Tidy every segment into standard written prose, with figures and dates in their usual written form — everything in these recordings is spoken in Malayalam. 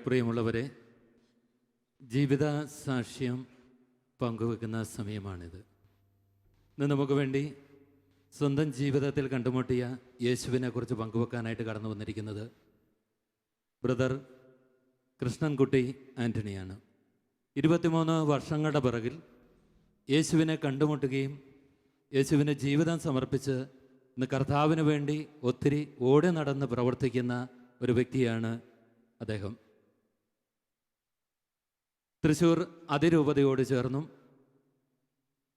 പ്രിയമുള്ളവരെ, ജീവിത സാക്ഷ്യം പങ്കുവെക്കുന്ന സമയമാണിത്. ഇന്ന് നമുക്ക് വേണ്ടി സ്വന്തം ജീവിതത്തിൽ കണ്ടുമുട്ടിയ യേശുവിനെക്കുറിച്ച് പങ്കുവെക്കാനായിട്ട് കടന്നു വന്നിരിക്കുന്നത് ബ്രദർ കൃഷ്ണൻകുട്ടി ആൻ്റണിയാണ്. 23 വർഷങ്ങളുടെ പിറകിൽ യേശുവിനെ കണ്ടുമുട്ടുകയും യേശുവിന് ജീവിതം സമർപ്പിച്ച് ഇന്ന് കർത്താവിന് വേണ്ടി ഒത്തിരി ഓടി നടന്ന് പ്രവർത്തിക്കുന്ന ഒരു വ്യക്തിയാണ് അദ്ദേഹം. തൃശ്ശൂർ അതിരൂപതയോട് ചേർന്നും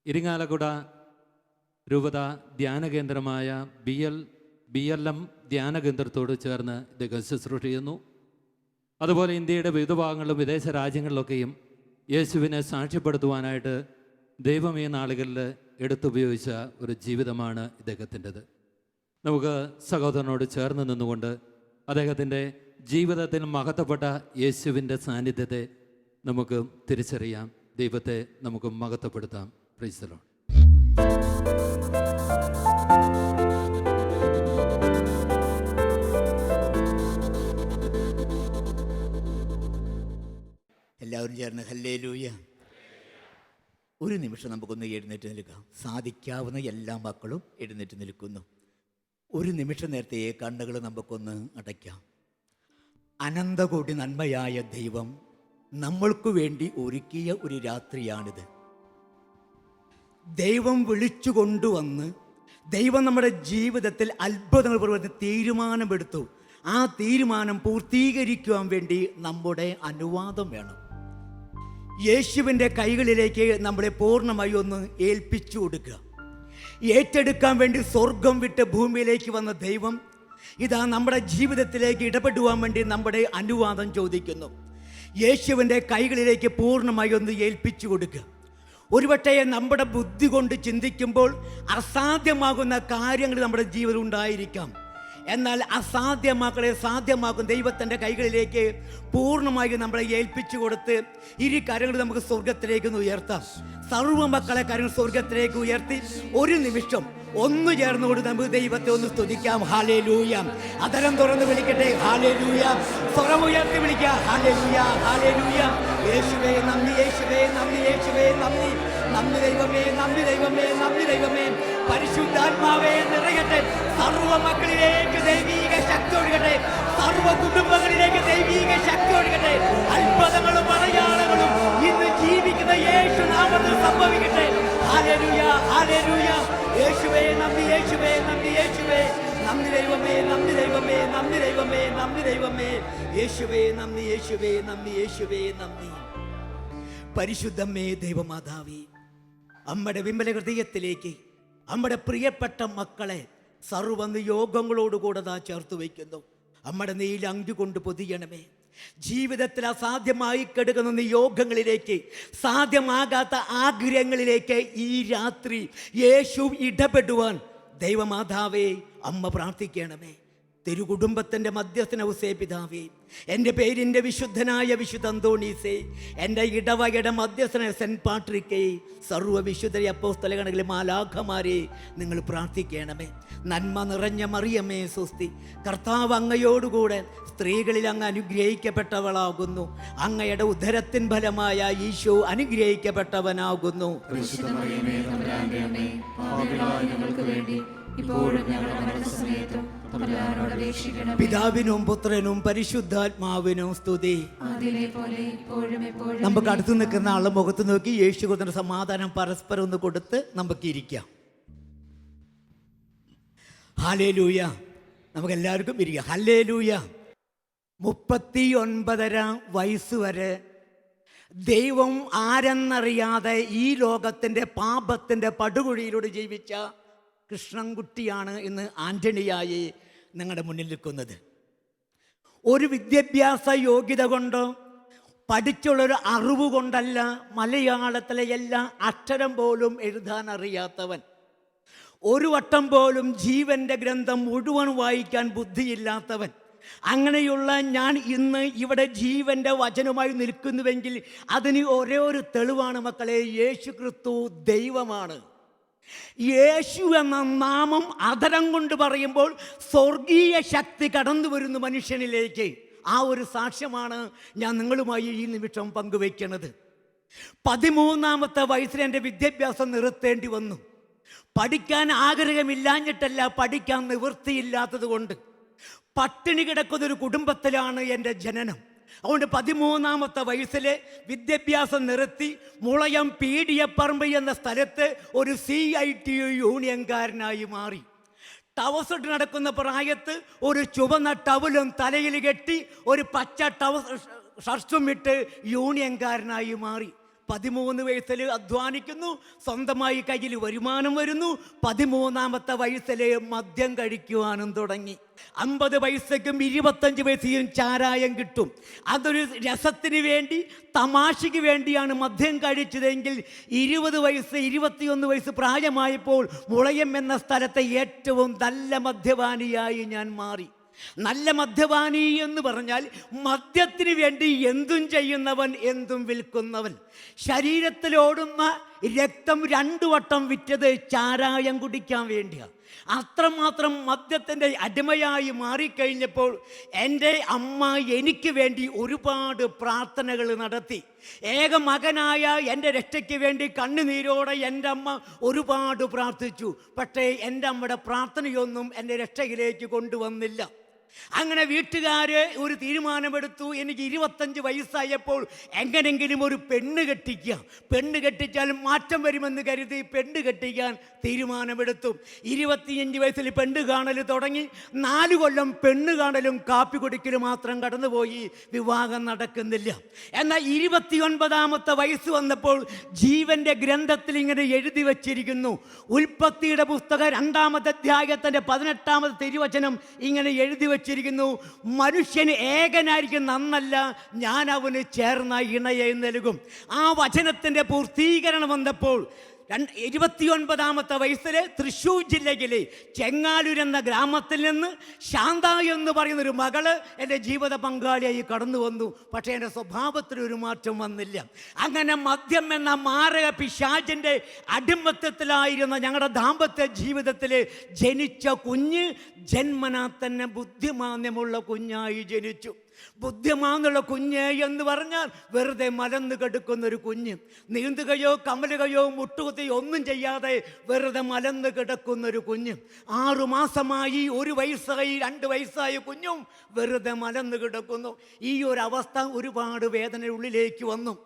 ഇരിങ്ങാലക്കുട രൂപത ധ്യാനകേന്ദ്രമായ BLM ധ്യാനകേന്ദ്രത്തോട് ചേർന്ന് ഇദ്ദേഹം ശുശ്രൂഷ ചെയ്യുന്നു. അതുപോലെ ഇന്ത്യയുടെ വിവിധ ഭാഗങ്ങളിലും വിദേശ രാജ്യങ്ങളിലൊക്കെയും യേശുവിനെ സാക്ഷ്യപ്പെടുത്തുവാനായിട്ട് ദൈവം ഈ നാളുകളിൽ എടുത്തുപയോഗിച്ച ഒരു ജീവിതമാണ് ഇദ്ദേഹത്തിൻ്റെത്. നമുക്ക് സഹോദരനോട് ചേർന്ന് നിന്നുകൊണ്ട് അദ്ദേഹത്തിൻ്റെ ജീവിതത്തിൽ മഹത്വപ്പെട്ട യേശുവിൻ്റെ സാന്നിധ്യത്തെ നമുക്ക് തിരിച്ചറിയാം. ദൈവത്തെ നമുക്ക് മഹത്വപ്പെടുത്താം. Praise the Lord. എല്ലാവരും ചേർന്ന് ഹല്ലേലൂയ. ഒരു നിമിഷം നമുക്കൊന്ന് എഴുന്നേറ്റ് നിൽക്കാം. സാധിക്കാവുന്ന എല്ലാ മക്കളും എഴുന്നേറ്റ് നിൽക്കുന്നു. ഒരു നിമിഷം നേരത്തെ കണ്ണുകൾ നമുക്കൊന്ന് അടയ്ക്കാം. അനന്തകോടി നന്മയായ ദൈവം നമ്മൾക്ക് വേണ്ടി ഒരുക്കിയ ഒരു രാത്രിയാണിത്. ദൈവം വിളിച്ചു കൊണ്ടുവന്ന് ദൈവം നമ്മുടെ ജീവിതത്തിൽ അത്ഭുതങ്ങൾ പ്രവർത്തിച്ച് തീരുമാനമെടുത്തു. ആ തീരുമാനം പൂർത്തീകരിക്കുവാൻ വേണ്ടി നമ്മുടെ അനുവാദം വേണം. യേശുവിൻ്റെ കൈകളിലേക്ക് നമ്മളെ പൂർണ്ണമായി ഒന്ന് ഏൽപ്പിച്ചു കൊടുക്കുക. ഏറ്റെടുക്കാൻ വേണ്ടി സ്വർഗം വിട്ട് ഭൂമിയിലേക്ക് വന്ന ദൈവം ഇതാ നമ്മുടെ ജീവിതത്തിലേക്ക് ഇടപെടുവാൻ വേണ്ടി നമ്മുടെ അനുവാദം ചോദിക്കുന്നു. യേശുവിൻ്റെ കൈകളിലേക്ക് പൂർണ്ണമായി ഒന്ന് ഏൽപ്പിച്ചു കൊടുക്കുക. ഒരുപക്ഷേ നമ്മുടെ ബുദ്ധി കൊണ്ട് ചിന്തിക്കുമ്പോൾ അസാധ്യമാകുന്ന കാര്യങ്ങൾ നമ്മുടെ ജീവിതത്തിൽ ഉണ്ടായിരിക്കാം. എന്നാൽ അസാധ്യമാക്കളെ സാധ്യമാക്കും ദൈവത്തിൻ്റെ കൈകളിലേക്ക് പൂർണ്ണമായി നമ്മളെ ഏൽപ്പിച്ചു കൊടുത്ത് ഇരു കരങ്ങൾ നമുക്ക് സ്വർഗത്തിലേക്ക് ഉയർത്താം. സർവ്വ മക്കളെ കരങ്ങൾ സ്വർഗത്തിലേക്ക് ഉയർത്തി ഒരു നിമിഷം ഒന്ന് ചേർന്നുകൊണ്ട് നമുക്ക് ദൈവത്തെ ഒന്ന് സ്തുതിക്കാം. ഹല്ലേലൂയ. അതരം തുറന്ന് വിളിക്കട്ടെ. ഹല്ലേലൂയ. സ്വരം ഉയർത്തി വിളിക്കാം. Hallelujah, hallelujah. യേശുവേ നന്ദി, യേശുവേ നന്ദി, യേശുവേ നന്ദി. നന്ദി ദൈവമേ, നന്ദി ദൈവമേ, നന്ദി ദൈവമേ. പരിശുദ്ധാത്മാവേ നിറയട്ടെ. സർവ്വ മക്കളിലേക്ക് ദൈവീക ശക്തി ഒഴുകട്ടെ. സർവ്വ കുടുംബങ്ങളിലേക്ക് ദൈവീക ശക്തി ഒഴുകട്ടെ. അത്ഭുതങ്ങളും അടയാളങ്ങളും ഇന്ന് ജീവിക്കുന്ന യേശു നാമത്തിൽ സംഭവിക്കട്ടെ. Hallelujah, hallelujah. യേശുവേ നന്ദി, യേശുവേ നന്ദി, യേശുവേ നന്ദി ദൈവമേ, നന്ദി ദൈവമേ, നന്ദി ദൈവമേ, നന്ദി ദൈവമേ. യേശുവേ നന്ദി, യേശുവേ നന്ദി, യേശുവേ നന്ദി. പരിശുദ്ധമേ ദൈവമാതാവേ, അമ്മയുടെ വിമല ഹൃദയത്തിലേക്ക് അമ്മയുടെ പ്രിയപ്പെട്ട മക്കളെ സർവ്വ നിയോഗങ്ങളോടുകൂടെ ചേർത്ത് വയ്ക്കുന്നു. അമ്മയുടെ നീല അങ്കി കൊണ്ട് പൊതിയണമേ. ജീവിതത്തിൽ അസാധ്യമായി കിടക്കുന്ന നിയോഗങ്ങളിലേക്ക്, സാധ്യമാകാത്ത ആഗ്രഹങ്ങളിലേക്ക് ഈ രാത്രി യേശു ഇടപെടുവാൻ ദൈവമാതാവേ അമ്മ പ്രാർത്ഥിക്കണമേ. തിരുകുടുംബത്തിൻ്റെ മധ്യസ്ഥനൗസേ പിതാവേ, എൻ്റെ പേരിൻ്റെ വിശുദ്ധനായ വിശുദ്ധ അന്തോണീസേ, എൻ്റെ ഇടവകയുടെ മധ്യസ്ഥനായ സെൻറ്റ് പാട്രിക്കേ, സർവ്വ വിശുദ്ധ അപ്പോസ്തലഗണങ്ങളിലെ മാലാഖമാരെ നിങ്ങൾ പ്രാർത്ഥിക്കണമേ. നന്മ നിറഞ്ഞ മറിയമേ സ്വസ്തി, കർത്താവ് അങ്ങയോടുകൂടെ സ്ത്രീകളിൽ അങ്ങ് അനുഗ്രഹിക്കപ്പെട്ടവളാകുന്നു. അങ്ങയുടെ ഉദരത്തിൻ ഫലമായ ഈശോ അനുഗ്രഹിക്കപ്പെട്ടവനാകുന്നു. പിതാവിനും പുത്രനും പരിശുദ്ധാത്മാവിനും സ്തുതി. നമുക്ക് അടുത്ത് നിൽക്കുന്ന ആളുടെ മുഖത്ത് നോക്കി യേശു കൊടുത്ത സമാധാനം പരസ്പരം ഒന്ന് കൊടുത്ത് നമുക്ക് ഇരിക്കാം. ഹല്ലേലൂയ. നമുക്ക് എല്ലാവർക്കും ഇരിക്കാം. ഹല്ലേലൂയ. 39.5 വയസ്സ് വരെ ദൈവം ആരെന്നറിയാതെ ഈ ലോകത്തിൻ്റെ പാപത്തിൻ്റെ പടുകുഴിയിലൂടെ ജീവിച്ച കൃഷ്ണൻകുട്ടിയാണ് ഇന്ന് ആൻ്റണിയായി നിങ്ങളുടെ മുന്നിൽ നിൽക്കുന്നത്. ഒരു വിദ്യാഭ്യാസ യോഗ്യത കൊണ്ടോ പഠിച്ചുള്ളൊരു അറിവ് കൊണ്ടല്ല, മലയാളത്തിലെ എല്ലാ അക്ഷരം പോലും എഴുതാൻ അറിയാത്തവൻ, ഒരു വട്ടം പോലും ജീവൻ്റെ ഗ്രന്ഥം മുഴുവൻ വായിക്കാൻ ബുദ്ധിയില്ലാത്തവൻ, അങ്ങനെയുള്ള ഞാൻ ഇന്ന് ഇവിടെ ജീവൻ്റെ വചനമായി നിൽക്കുന്നുവെങ്കിൽ അതിന് ഒരേ ഒരു തെളിവാണ് മക്കളെ, യേശു ക്രിസ്തു ദൈവമാണ്. യേശു എന്ന നാമം അധരം കൊണ്ട് പറയുമ്പോൾ സ്വർഗീയ ശക്തി കടന്നു വരുന്നു മനുഷ്യനിലേക്ക്. ആ ഒരു സാക്ഷ്യമാണ് ഞാൻ നിങ്ങളുമായി ഈ നിമിഷം പങ്കുവയ്ക്കുന്നത്. 13-ാമത്തെ വയസ്സിൽ എൻ്റെ വിദ്യാഭ്യാസം നിർത്തേണ്ടി വന്നു. പഠിക്കാൻ ആഗ്രഹമില്ലാഞ്ഞിട്ടല്ല, പഠിക്കാൻ നിവൃത്തിയില്ലാത്തത് കൊണ്ട്. പട്ടിണി കിടക്കുന്നൊരു കുടുംബത്തിലാണ് എൻ്റെ ജനനം. അതുകൊണ്ട് 13-ാമത്തെ വയസ്സിൽ വിദ്യാഭ്യാസം നിർത്തി മുളയം പീഡിയപ്പറമ്പ് എന്ന സ്ഥലത്ത് ഒരു CITU യൂണിയൻകാരനായി മാറി. ടവസിട്ട് നടക്കുന്ന പ്രായത്ത് ഒരു ചുവന്ന ടവലും തലയിൽ കെട്ടി ഒരു പച്ച ഷർട്ടും ഇട്ട് യൂണിയൻകാരനായി മാറി. 13 വയസ്സിൽ അധ്വാനിക്കുന്നു, സ്വന്തമായി കയ്യിൽ വരുമാനം വരുന്നു. 13-ാമത്തെ വയസ്സിൽ മദ്യം കഴിക്കുവാനും തുടങ്ങി. 50 പൈസയ്ക്കും 25 പൈസയും ചാരായം കിട്ടും. അതൊരു രസത്തിന് വേണ്ടി, തമാശയ്ക്ക് വേണ്ടിയാണ് മദ്യം കഴിച്ചതെങ്കിൽ 20 വയസ്സ് 21 വയസ്സ് പ്രായമായപ്പോൾ മുളയം എന്ന സ്ഥലത്തെ ഏറ്റവും നല്ല മദ്യപാനിയായി ഞാൻ മാറി. നല്ല മദ്യപാനി എന്ന് പറഞ്ഞാൽ മദ്യത്തിന് വേണ്ടി എന്തും ചെയ്യുന്നവൻ, എന്തും വിൽക്കുന്നവൻ. ശരീരത്തിലോടുന്ന രക്തം 2 വട്ടം വിറ്റത് ചാരായം കുടിക്കാൻ വേണ്ടിയാണ്. അത്രമാത്രം മദ്യത്തിൻ്റെ അടിമയായി മാറിക്കഴിഞ്ഞപ്പോൾ എൻ്റെ അമ്മ എനിക്ക് വേണ്ടി ഒരുപാട് പ്രാർത്ഥനകൾ നടത്തി. ഏക മകനായ എൻ്റെ രക്ഷയ്ക്ക് വേണ്ടി കണ്ണുനീരോടെ എൻ്റെ അമ്മ ഒരുപാട് പ്രാർത്ഥിച്ചു. പക്ഷേ എൻ്റെ അമ്മയുടെ പ്രാർത്ഥനയൊന്നും എൻ്റെ രക്ഷയിലേക്ക് കൊണ്ടുവന്നില്ല. അങ്ങനെ വീട്ടുകാർ ഒരു തീരുമാനമെടുത്തു. എനിക്ക് 25 വയസ്സായപ്പോൾ എങ്ങനെങ്കിലും ഒരു പെണ്ണ് കെട്ടിക്കുക, പെണ്ണ് കെട്ടിച്ചാൽ മാറ്റം വരുമെന്ന് കരുതി പെണ്ണ് കെട്ടിക്കാൻ തീരുമാനമെടുത്തു. 25 വയസ്സിൽ പെണ്ണ് കാണൽ തുടങ്ങി. 4 കൊല്ലം പെണ്ണ് കാണലും കാപ്പി കുടിക്കലും മാത്രം കടന്നുപോയി, വിവാഹം നടക്കുന്നില്ല. എന്നാൽ 29-ാമത്തെ വയസ്സ് വന്നപ്പോൾ ജീവന്റെ ഗ്രന്ഥത്തിൽ ഇങ്ങനെ എഴുതി വച്ചിരിക്കുന്നു. ഉൽപ്പത്തിയുടെ പുസ്തകം 2-ാമത്തെ അധ്യായത്തിൻ്റെ 18-ാമത്തെ തിരുവചനം ഇങ്ങനെ എഴുതി വച്ചിരിക്കുന്നു. മനുഷ്യന് ഏകനായിരിക്കും നന്നല്ല, ഞാൻ അവന് ചേർന്ന ഇണയെ നൽകും. ആ വചനത്തിൻ്റെ പൂർത്തീകരണം വന്നപ്പോൾ 29-ാമത്തെ വയസ്സിൽ തൃശ്ശൂർ ജില്ലയിലെ ചെങ്ങാലൂർ എന്ന ഗ്രാമത്തിൽ നിന്ന് ശാന്ത എന്ന് പറയുന്നൊരു മകള് എൻ്റെ ജീവിത പങ്കാളിയായി കടന്നു വന്നു. പക്ഷേ എൻ്റെ സ്വഭാവത്തിലൊരു മാറ്റം വന്നില്ല. അങ്ങനെ മദ്യം എന്ന മാരക പിശാചിൻ്റെ അടിമത്തത്തിലായിരുന്ന ഞങ്ങളുടെ ദാമ്പത്യ ജീവിതത്തിൽ ജനിച്ച കുഞ്ഞ് ജന്മനാ തന്നെ ബുദ്ധിമാന്യമുള്ള കുഞ്ഞായി ജനിച്ചു. ബുദ്ധിമാന്നുള്ള കുഞ്ഞ് എന്ന് പറഞ്ഞാൽ വെറുതെ മലന്ന് കിടക്കുന്നൊരു കുഞ്ഞ്. നീന്തുകയോ കമലുകയോ മുട്ടുകുത്തിയോ ഒന്നും ചെയ്യാതെ വെറുതെ മലന്ന് കിടക്കുന്നൊരു കുഞ്ഞ്. 6 മാസമായി, 1 വയസ്സായി, 2 വയസ്സായ കുഞ്ഞും വെറുതെ മലന്ന് കിടക്കുന്നു. ഈ ഒരു അവസ്ഥ ഒരുപാട് വേദന ഉള്ളിലേക്ക് വന്നു.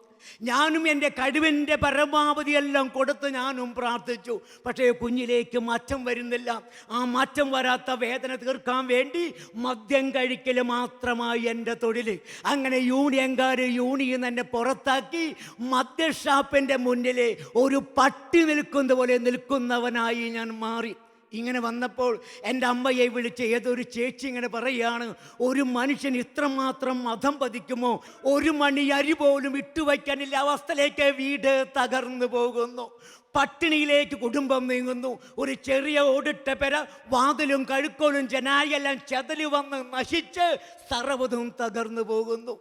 ഞാനും എൻ്റെ കഴിവിൻ്റെ പരമാവധി എല്ലാം കൊടുത്ത് ഞാനും പ്രാർത്ഥിച്ചു. പക്ഷേ കുഞ്ഞിലേക്ക് മാറ്റം വരുന്നില്ല. ആ മാറ്റം വരാത്ത വേദന തീർക്കാൻ വേണ്ടി മദ്യം കഴിക്കൽ മാത്രമായി എൻ്റെ തൊഴിൽ. അങ്ങനെ യൂണിയൻകാർ യൂണിയൻ എന്നെ പുറത്താക്കി മദ്യഷാപ്പിൻ്റെ മുന്നിൽ ഒരു പട്ടി നിൽക്കുന്ന പോലെ നിൽക്കുന്നവനായി ഞാൻ മാറി. ഇങ്ങനെ വന്നപ്പോൾ എൻ്റെ അമ്മയെ വിളിച്ച് ഏതൊരു ചേച്ചി ഇങ്ങനെ പറയുകയാണ്, ഒരു മനുഷ്യൻ ഇത്രമാത്രം മതം പതിക്കുമോ? 1 മണി അരി പോലും ഇട്ടുവയ്ക്കാനില്ല അവസ്ഥയിലേക്ക് വീട് തകർന്നു പോകുന്നു. പട്ടിണിയിലേക്ക് കുടുംബം നീങ്ങുന്നു. ഒരു ചെറിയ ഓടിട്ട പെര, വാതിലും കഴുക്കോലും ജനായെല്ലാം ചെതല് വന്ന് നശിച്ച് സർവ്വതും തകർന്നു പോകുന്നു.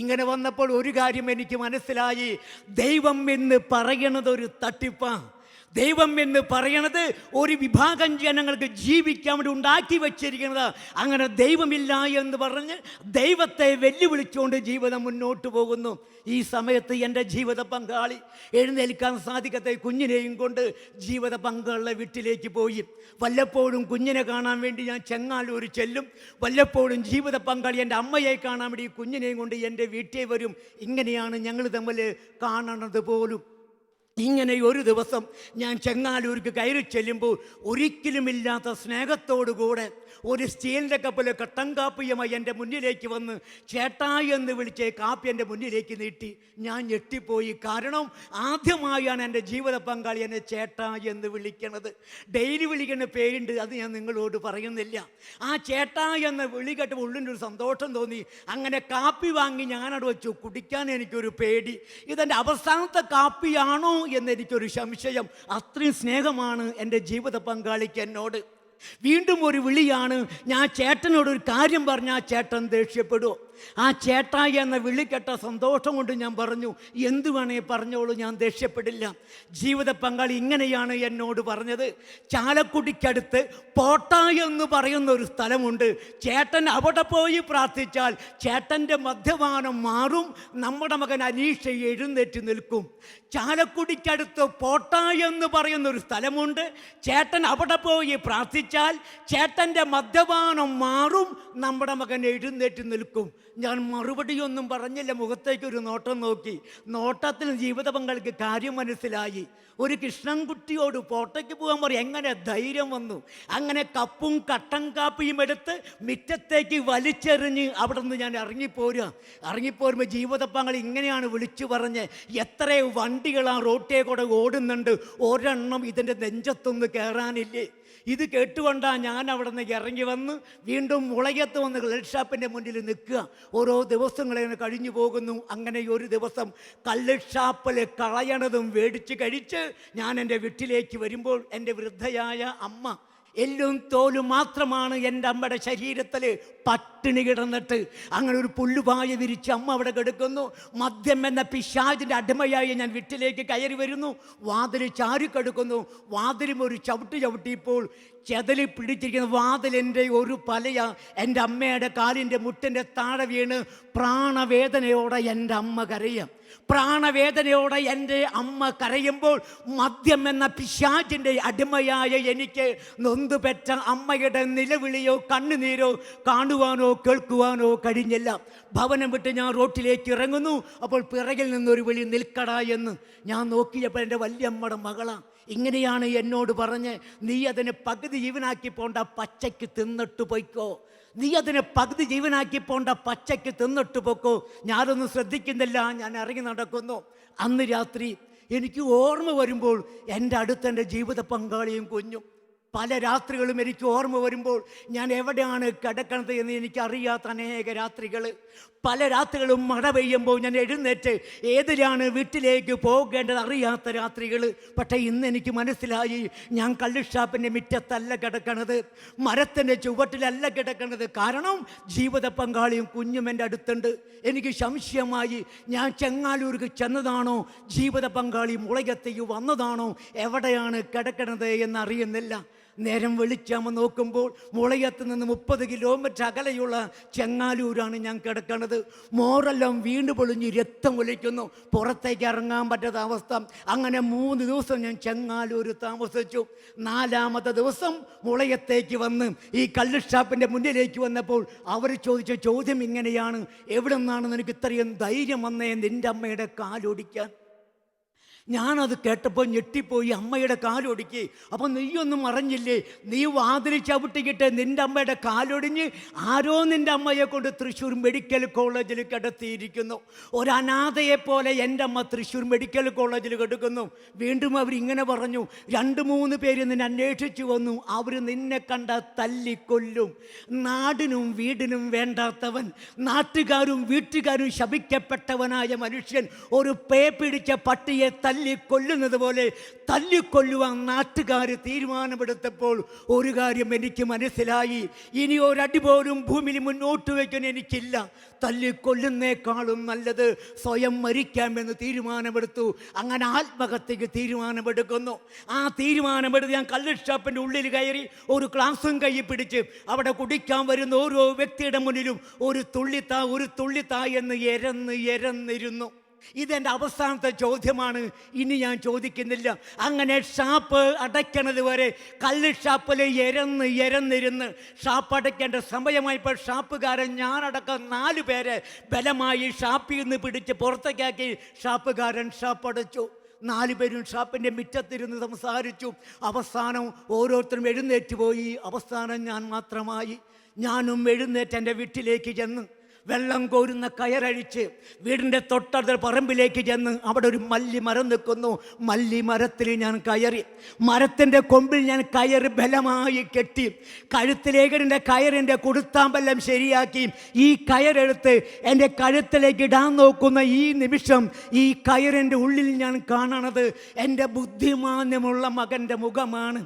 ഇങ്ങനെ വന്നപ്പോൾ ഒരു കാര്യം എനിക്ക് മനസ്സിലായി, ദൈവം എന്ന് പറയണത് ഒരു തട്ടിപ്പാണ്. ദൈവം എന്ന് പറയണത് ഒരു വിഭാഗം ജനങ്ങൾക്ക് ജീവിക്കാൻ വേണ്ടി ഉണ്ടാക്കി വച്ചിരിക്കുന്നത്. അങ്ങനെ ദൈവമില്ല എന്ന് പറഞ്ഞ് ദൈവത്തെ വെല്ലുവിളിച്ചുകൊണ്ട് ജീവിതം മുന്നോട്ട് പോകുന്നു. ഈ സമയത്ത് എൻ്റെ ജീവിത പങ്കാളി എഴുന്നേൽക്കാൻ സാധിക്കാത്ത കുഞ്ഞിനെയും കൊണ്ട് ജീവിത പങ്കാളിയുടെ വീട്ടിലേക്ക് പോയി. വല്ലപ്പോഴും കുഞ്ഞിനെ കാണാൻ വേണ്ടി ഞാൻ ചെങ്ങാലൂർ ചെല്ലും. വല്ലപ്പോഴും ജീവിത പങ്കാളി എൻ്റെ അമ്മയെ കാണാൻ വേണ്ടി കുഞ്ഞിനെയും കൊണ്ട് എൻ്റെ വീട്ടിൽ വരും. ഇങ്ങനെയാണ് ഞങ്ങൾ തമ്മിൽ കാണുന്നത് പോലും. ഇങ്ങനെ ഒരു ദിവസം ഞാൻ ചെങ്ങാലൂർക്ക് കയറി ചെല്ലുമ്പോൾ ഒരിക്കലുമില്ലാത്ത സ്നേഹത്തോടുകൂടെ ഒരു സ്റ്റീലിൻ്റെ കപ്പിൽ കട്ടൻ കാപ്പിയുമായി എൻ്റെ മുന്നിലേക്ക് വന്ന് ചേട്ടായി എന്ന് വിളിച്ച് കാപ്പി എൻ്റെ മുന്നിലേക്ക് നീട്ടി. ഞാൻ ഞെട്ടിപ്പോയി. കാരണം ആദ്യമായാണ് എൻ്റെ ജീവിത പങ്കാളി എന്നെ ചേട്ടായി എന്ന് വിളിക്കണത്. ഡെയിലി വിളിക്കുന്ന പേരുണ്ട്, അത് ഞാൻ നിങ്ങളോട് പറയുന്നില്ല. ആ ചേട്ടായി എന്ന വിളി കേട്ടപ്പോൾ ഉള്ളിൻ്റെ ഒരു സന്തോഷം തോന്നി. അങ്ങനെ കാപ്പി വാങ്ങി ഞാനവിടെ വെച്ചു. കുടിക്കാൻ എനിക്കൊരു പേടി, ഇതെൻ്റെ അവസാനത്തെ കാപ്പിയാണോ എന്നെനിക്കൊരു സംശയം. അത്രയും സ്നേഹമാണ് എൻ്റെ ജീവിത പങ്കാളിക്ക് എന്നോട്. വീണ്ടും ഒരു വിളിയാണ്. ഞാൻ ചേട്ടനോട് ഒരു കാര്യം പറഞ്ഞാൽ ചേട്ടൻ ദേഷ്യപ്പെടുമോ? ആ ചേട്ടായി എന്ന വിളിക്കെട്ട സന്തോഷം കൊണ്ട് ഞാൻ പറഞ്ഞു, എന്തു വേണേ പറഞ്ഞോളൂ, ഞാൻ ദേഷ്യപ്പെടില്ല. ജീവിത പങ്കാളി ഇങ്ങനെയാണ് എന്നോട് പറഞ്ഞത്. ചാലക്കുടിക്കടുത്ത് പോട്ട എന്ന് പറയുന്ന ഒരു സ്ഥലമുണ്ട്. ചേട്ടൻ അവിടെ പോയി പ്രാർത്ഥിച്ചാൽ ചേട്ടൻ്റെ മദ്യപാനം മാറും, നമ്മുടെ മകൻ അനീഷ എഴുന്നേറ്റ് നിൽക്കും. ചാലക്കുടിക്കടുത്ത് പോട്ട എന്ന് പറയുന്ന ഒരു സ്ഥലമുണ്ട്. ചേട്ടൻ അവിടെ പോയി പ്രാർത്ഥിച്ചാൽ ചേട്ടൻ്റെ മദ്യപാനം മാറും, നമ്മുടെ മകൻ എഴുന്നേറ്റ് നിൽക്കും. ഞാൻ മറുപടിയൊന്നും പറഞ്ഞില്ല, മുഖത്തേക്ക് ഒരു നോട്ടം നോക്കി. നോട്ടത്തിൽ ജീവിത പങ്കാളിക്ക് കാര്യം മനസ്സിലായി. ഒരു കൃഷ്ണൻകുട്ടിയോട് പോട്ടയ്ക്ക് പോകാൻ പറയും, എങ്ങനെ ധൈര്യം വന്നു? അങ്ങനെ കപ്പും കട്ടൻ കാപ്പിയും എടുത്ത് മുറ്റത്തേക്ക് വലിച്ചെറിഞ്ഞ് അവിടെ നിന്ന് ഞാൻ ഇറങ്ങിപ്പോരുമ്പോൾ ജീവിത പങ്കാളി ഇങ്ങനെയാണ് വിളിച്ചു പറഞ്ഞ്, എത്ര വണ്ടികൾ ആ റോട്ടിയെ കൂടെ ഓടുന്നുണ്ട്, ഒരെണ്ണം ഇതിൻ്റെ നെഞ്ചത്തൊന്ന് കയറാനില്ലേ? ഇത് കേട്ടുകൊണ്ടാണ് ഞാൻ അവിടെ നിന്ന് ഇറങ്ങി വന്ന് വീണ്ടും മുളയത്ത് വന്ന് കള്ള് ഷാപ്പിൻ്റെ മുന്നിൽ നിൽക്കുക. ഓരോ ദിവസങ്ങളെ കഴിഞ്ഞു പോകുന്നു. അങ്ങനെ ഒരു ദിവസം കള്ള് ഷാപ്പിൽ കളയണതും മേടിച്ച് കഴിച്ച് ഞാൻ എൻ്റെ വീട്ടിലേക്ക് വരുമ്പോൾ എൻ്റെ വൃദ്ധയായ അമ്മ, എല്ലും തോലും മാത്രമാണ് എൻ്റെ അമ്മയുടെ ശരീരത്തിൽ പട്ടിണി കിടന്നിട്ട്, അങ്ങനെ ഒരു പുല്ലുപായ വിരിച്ച് അമ്മ അവിടെ കിടക്കുന്നു. മദ്യം എന്ന പിശാചിൻ്റെ അടിമയായി ഞാൻ വീട്ടിലേക്ക് കയറി വരുന്നു. വാതിൽ ചാരിക്കെടുക്കുന്നു. വാതിലും ഒരു ചവിട്ടിയപ്പോൾ ചെതലി പിടിച്ചിരിക്കുന്ന വാതിലിൻ്റെ ഒരു പലയ എൻ്റെ അമ്മയുടെ കാലിൻ്റെ മുട്ടിൻ്റെ താഴെ വീണ് പ്രാണവേദനയോടെ എൻ്റെ അമ്മ കരയുക. പ്രാണവേദനയോടെ എൻ്റെ അമ്മ കരയുമ്പോൾ മദ്യം എന്ന പിശാചിൻ്റെ അടിമയായ എനിക്ക് നൊന്തുപെറ്റ അമ്മയുടെ നിലവിളിയോ കണ്ണുനീരോ കാണുവാനോ കേൾക്കുവാനോ കഴിഞ്ഞില്ല. ഭവനം വിട്ട് ഞാൻ റോട്ടിലേക്ക് ഇറങ്ങുന്നു. അപ്പോൾ പിറകിൽ നിന്നൊരു വിളി, നിൽക്കടാ എന്ന്. ഞാൻ നോക്കിയപ്പോൾ എൻ്റെ വല്യമ്മയുടെ മകളാണ്. ഇങ്ങനെയാണ് എന്നോട് പറഞ്ഞ്, നീ അതിന് പകുതി ജീവനാക്കി പോണ്ട, പച്ചയ്ക്ക് തിന്നിട്ട് പോയിക്കോ. നീ അതിനെ പകുതി ജീവനാക്കി പോണ്ട, പച്ചയ്ക്ക് തിന്നിട്ട് പോക്കോ. ഞാനൊന്നും ശ്രദ്ധിക്കുന്നില്ല, ഞാൻ ഇറങ്ങി നടക്കുന്നു. അന്ന് രാത്രി എനിക്ക് ഓർമ്മ വരുമ്പോൾ എൻ്റെ അടുത്ത് എൻ്റെ ജീവിത പങ്കാളിയും കുഞ്ഞും. പല രാത്രികളും എനിക്ക് ഓർമ്മ വരുമ്പോൾ ഞാൻ എവിടെയാണ് കിടക്കണത് എന്ന് എനിക്കറിയാത്ത അനേക രാത്രികൾ. പല രാത്രികളും മഴ പെയ്യുമ്പോൾ ഞാൻ എഴുന്നേറ്റ് ഏതിലാണ് വീട്ടിലേക്ക് പോകേണ്ടത് അറിയാത്ത രാത്രികൾ. പക്ഷേ ഇന്ന് എനിക്ക് മനസ്സിലായി, ഞാൻ കള്ള് ഷാപ്പിൻ്റെ മുറ്റത്തല്ല കിടക്കണത്, മരത്തിൻ്റെ ചുവട്ടിലല്ല കിടക്കണത്. കാരണം ജീവിത പങ്കാളിയും കുഞ്ഞും എൻ്റെ അടുത്തുണ്ട്. എനിക്ക് സംശയമായി, ഞാൻ ചെങ്ങാലൂർക്ക് ചെന്നതാണോ, ജീവിത പങ്കാളി മുളയത്തേക്ക് വന്നതാണോ, എവിടെയാണ് കിടക്കണത് എന്നറിയുന്നില്ല. നേരം വെളിച്ചാമ നോക്കുമ്പോൾ മുളയത്ത് നിന്ന് 30 കിലോമീറ്റർ അകലെയുള്ള ചെങ്ങാലൂരാണ് ഞാൻ കിടക്കുന്നത്. മോറെല്ലാം വീണ്ടും പൊളിഞ്ഞ് രക്തം ഒലിക്കുന്നു, പുറത്തേക്ക് ഇറങ്ങാൻ പറ്റാത്ത അവസ്ഥ. അങ്ങനെ 3 ദിവസം ഞാൻ ചെങ്ങാലൂർ താമസിച്ചു. 4ാമത്തെ ദിവസം മുളയത്തേക്ക് വന്ന് ഈ കള്ള് ഷാപ്പിൻ്റെ മുന്നിലേക്ക് വന്നപ്പോൾ അവർ ചോദിച്ച ചോദ്യം ഇങ്ങനെയാണ്, എവിടെ നിന്നാണ് നിനക്ക് ഇത്രയും ധൈര്യം വന്നേ നിൻ്റെ അമ്മയുടെ കാലൊടിക്കാൻ? ഞാനത് കേട്ടപ്പോൾ ഞെട്ടിപ്പോയി. അമ്മയുടെ കാലൊടിക്ക്. അപ്പം നീയൊന്നും അറിഞ്ഞില്ലേ? നീ വാതിൽ ചവിട്ടിക്കിട്ട് നിൻ്റെ അമ്മയുടെ കാലൊടിഞ്ഞ് ആരോ നിൻ്റെ അമ്മയെ കൊണ്ട് തൃശ്ശൂർ മെഡിക്കൽ കോളേജിൽ കിടത്തിയിരിക്കുന്നു. ഒരനാഥയെപ്പോലെ എൻ്റെ അമ്മ തൃശ്ശൂർ മെഡിക്കൽ കോളേജിൽ കിടക്കുന്നു. വീണ്ടും അവരിങ്ങനെ പറഞ്ഞു, 2-3 പേര് നിന്നെ അന്വേഷിച്ചു വന്നു, അവർ നിന്നെ കണ്ട തല്ലിക്കൊല്ലും. നാടിനും വീടിനും വേണ്ടാത്തവൻ, നാട്ടുകാരും വീട്ടുകാരും ശപിക്കപ്പെട്ടവനായ മനുഷ്യൻ ഒരു പേ പിടിച്ച പട്ടിയെ തല്ലിക്കൊല്ലുന്നത് പോലെ തല്ലിക്കൊല്ലുവാൻ നാട്ടുകാർ തീരുമാനമെടുത്തപ്പോൾ ഒരു കാര്യം എനിക്ക് മനസ്സിലായി, ഇനി ഒരടി പോലും ഭൂമിയിൽ മുന്നോട്ട് വയ്ക്കാൻ എനിക്കില്ല. തല്ലിക്കൊല്ലുന്നേക്കാളും നല്ലത് സ്വയം മരിക്കാമെന്ന് തീരുമാനമെടുത്തു. അങ്ങനെ ആത്മഹത്യക്ക് തീരുമാനമെടുക്കുന്നു. ആ തീരുമാനമെടുത്ത് ഞാൻ കള്ള് ഷാപ്പിൻ്റെ ഉള്ളിൽ കയറി ഒരു ഗ്ലാസും കൈ പിടിച്ച് അവിടെ കുടിക്കാൻ വരുന്ന ഓരോ വ്യക്തിയുടെ മുന്നിലും ഒരു തുള്ളിത്താ എന്ന് എരന്നിരുന്നു. ഇതെൻ്റെ അവസാനത്തെ ചോദ്യമാണ്. ഇനി ഞാൻ ചോദിക്കുന്നില്ല. അങ്ങനെ ഷാപ്പ് അടയ്ക്കണത് വരെ കള്ള് ഷാപ്പിൽ എരന്നിരുന്ന് ഷാപ്പ് അടയ്ക്കേണ്ട സമയമായപ്പോൾ ഷാപ്പുകാരൻ ഞാനടക്കം 4 പേരെ ബലമായി ഷാപ്പിൽ നിന്ന് പിടിച്ച് പുറത്തേക്കാക്കി ഷാപ്പുകാരൻ ഷാപ്പടച്ചു. 4 പേരും ഷാപ്പിൻ്റെ മുറ്റത്തിരുന്ന് സംസാരിച്ചു. അവസാനം ഓരോരുത്തരും എഴുന്നേറ്റ് പോയി. അവസാനം ഞാൻ മാത്രമായി. ഞാനും എഴുന്നേറ്റ് എൻ്റെ വീട്ടിലേക്ക് ചെന്ന് വെള്ളം കോരുന്ന കയറഴിച്ച് വീടിൻ്റെ തൊട്ടടുത്ത പറമ്പിലേക്ക് ചെന്ന് അവിടെ ഒരു മല്ലി മരം നിൽക്കുന്നു. മല്ലി മരത്തിൽ ഞാൻ കയറി, മരത്തിൻ്റെ കൊമ്പിൽ ഞാൻ കയറി ബലമായി കെട്ടി, കഴുത്തിലേക്ക് എൻ്റെ കയറിൻ്റെ കൊടുത്താമ്പെല്ലാം ശരിയാക്കി ഈ കയറെടുത്ത് എൻ്റെ കഴുത്തിലേക്ക് ഇടാൻ നോക്കുന്ന ഈ നിമിഷം ഈ കയറിൻ്റെ ഉള്ളിൽ ഞാൻ കാണണത് എൻ്റെ ബുദ്ധിമാന്യമുള്ള മകൻ്റെ മുഖമാണ്.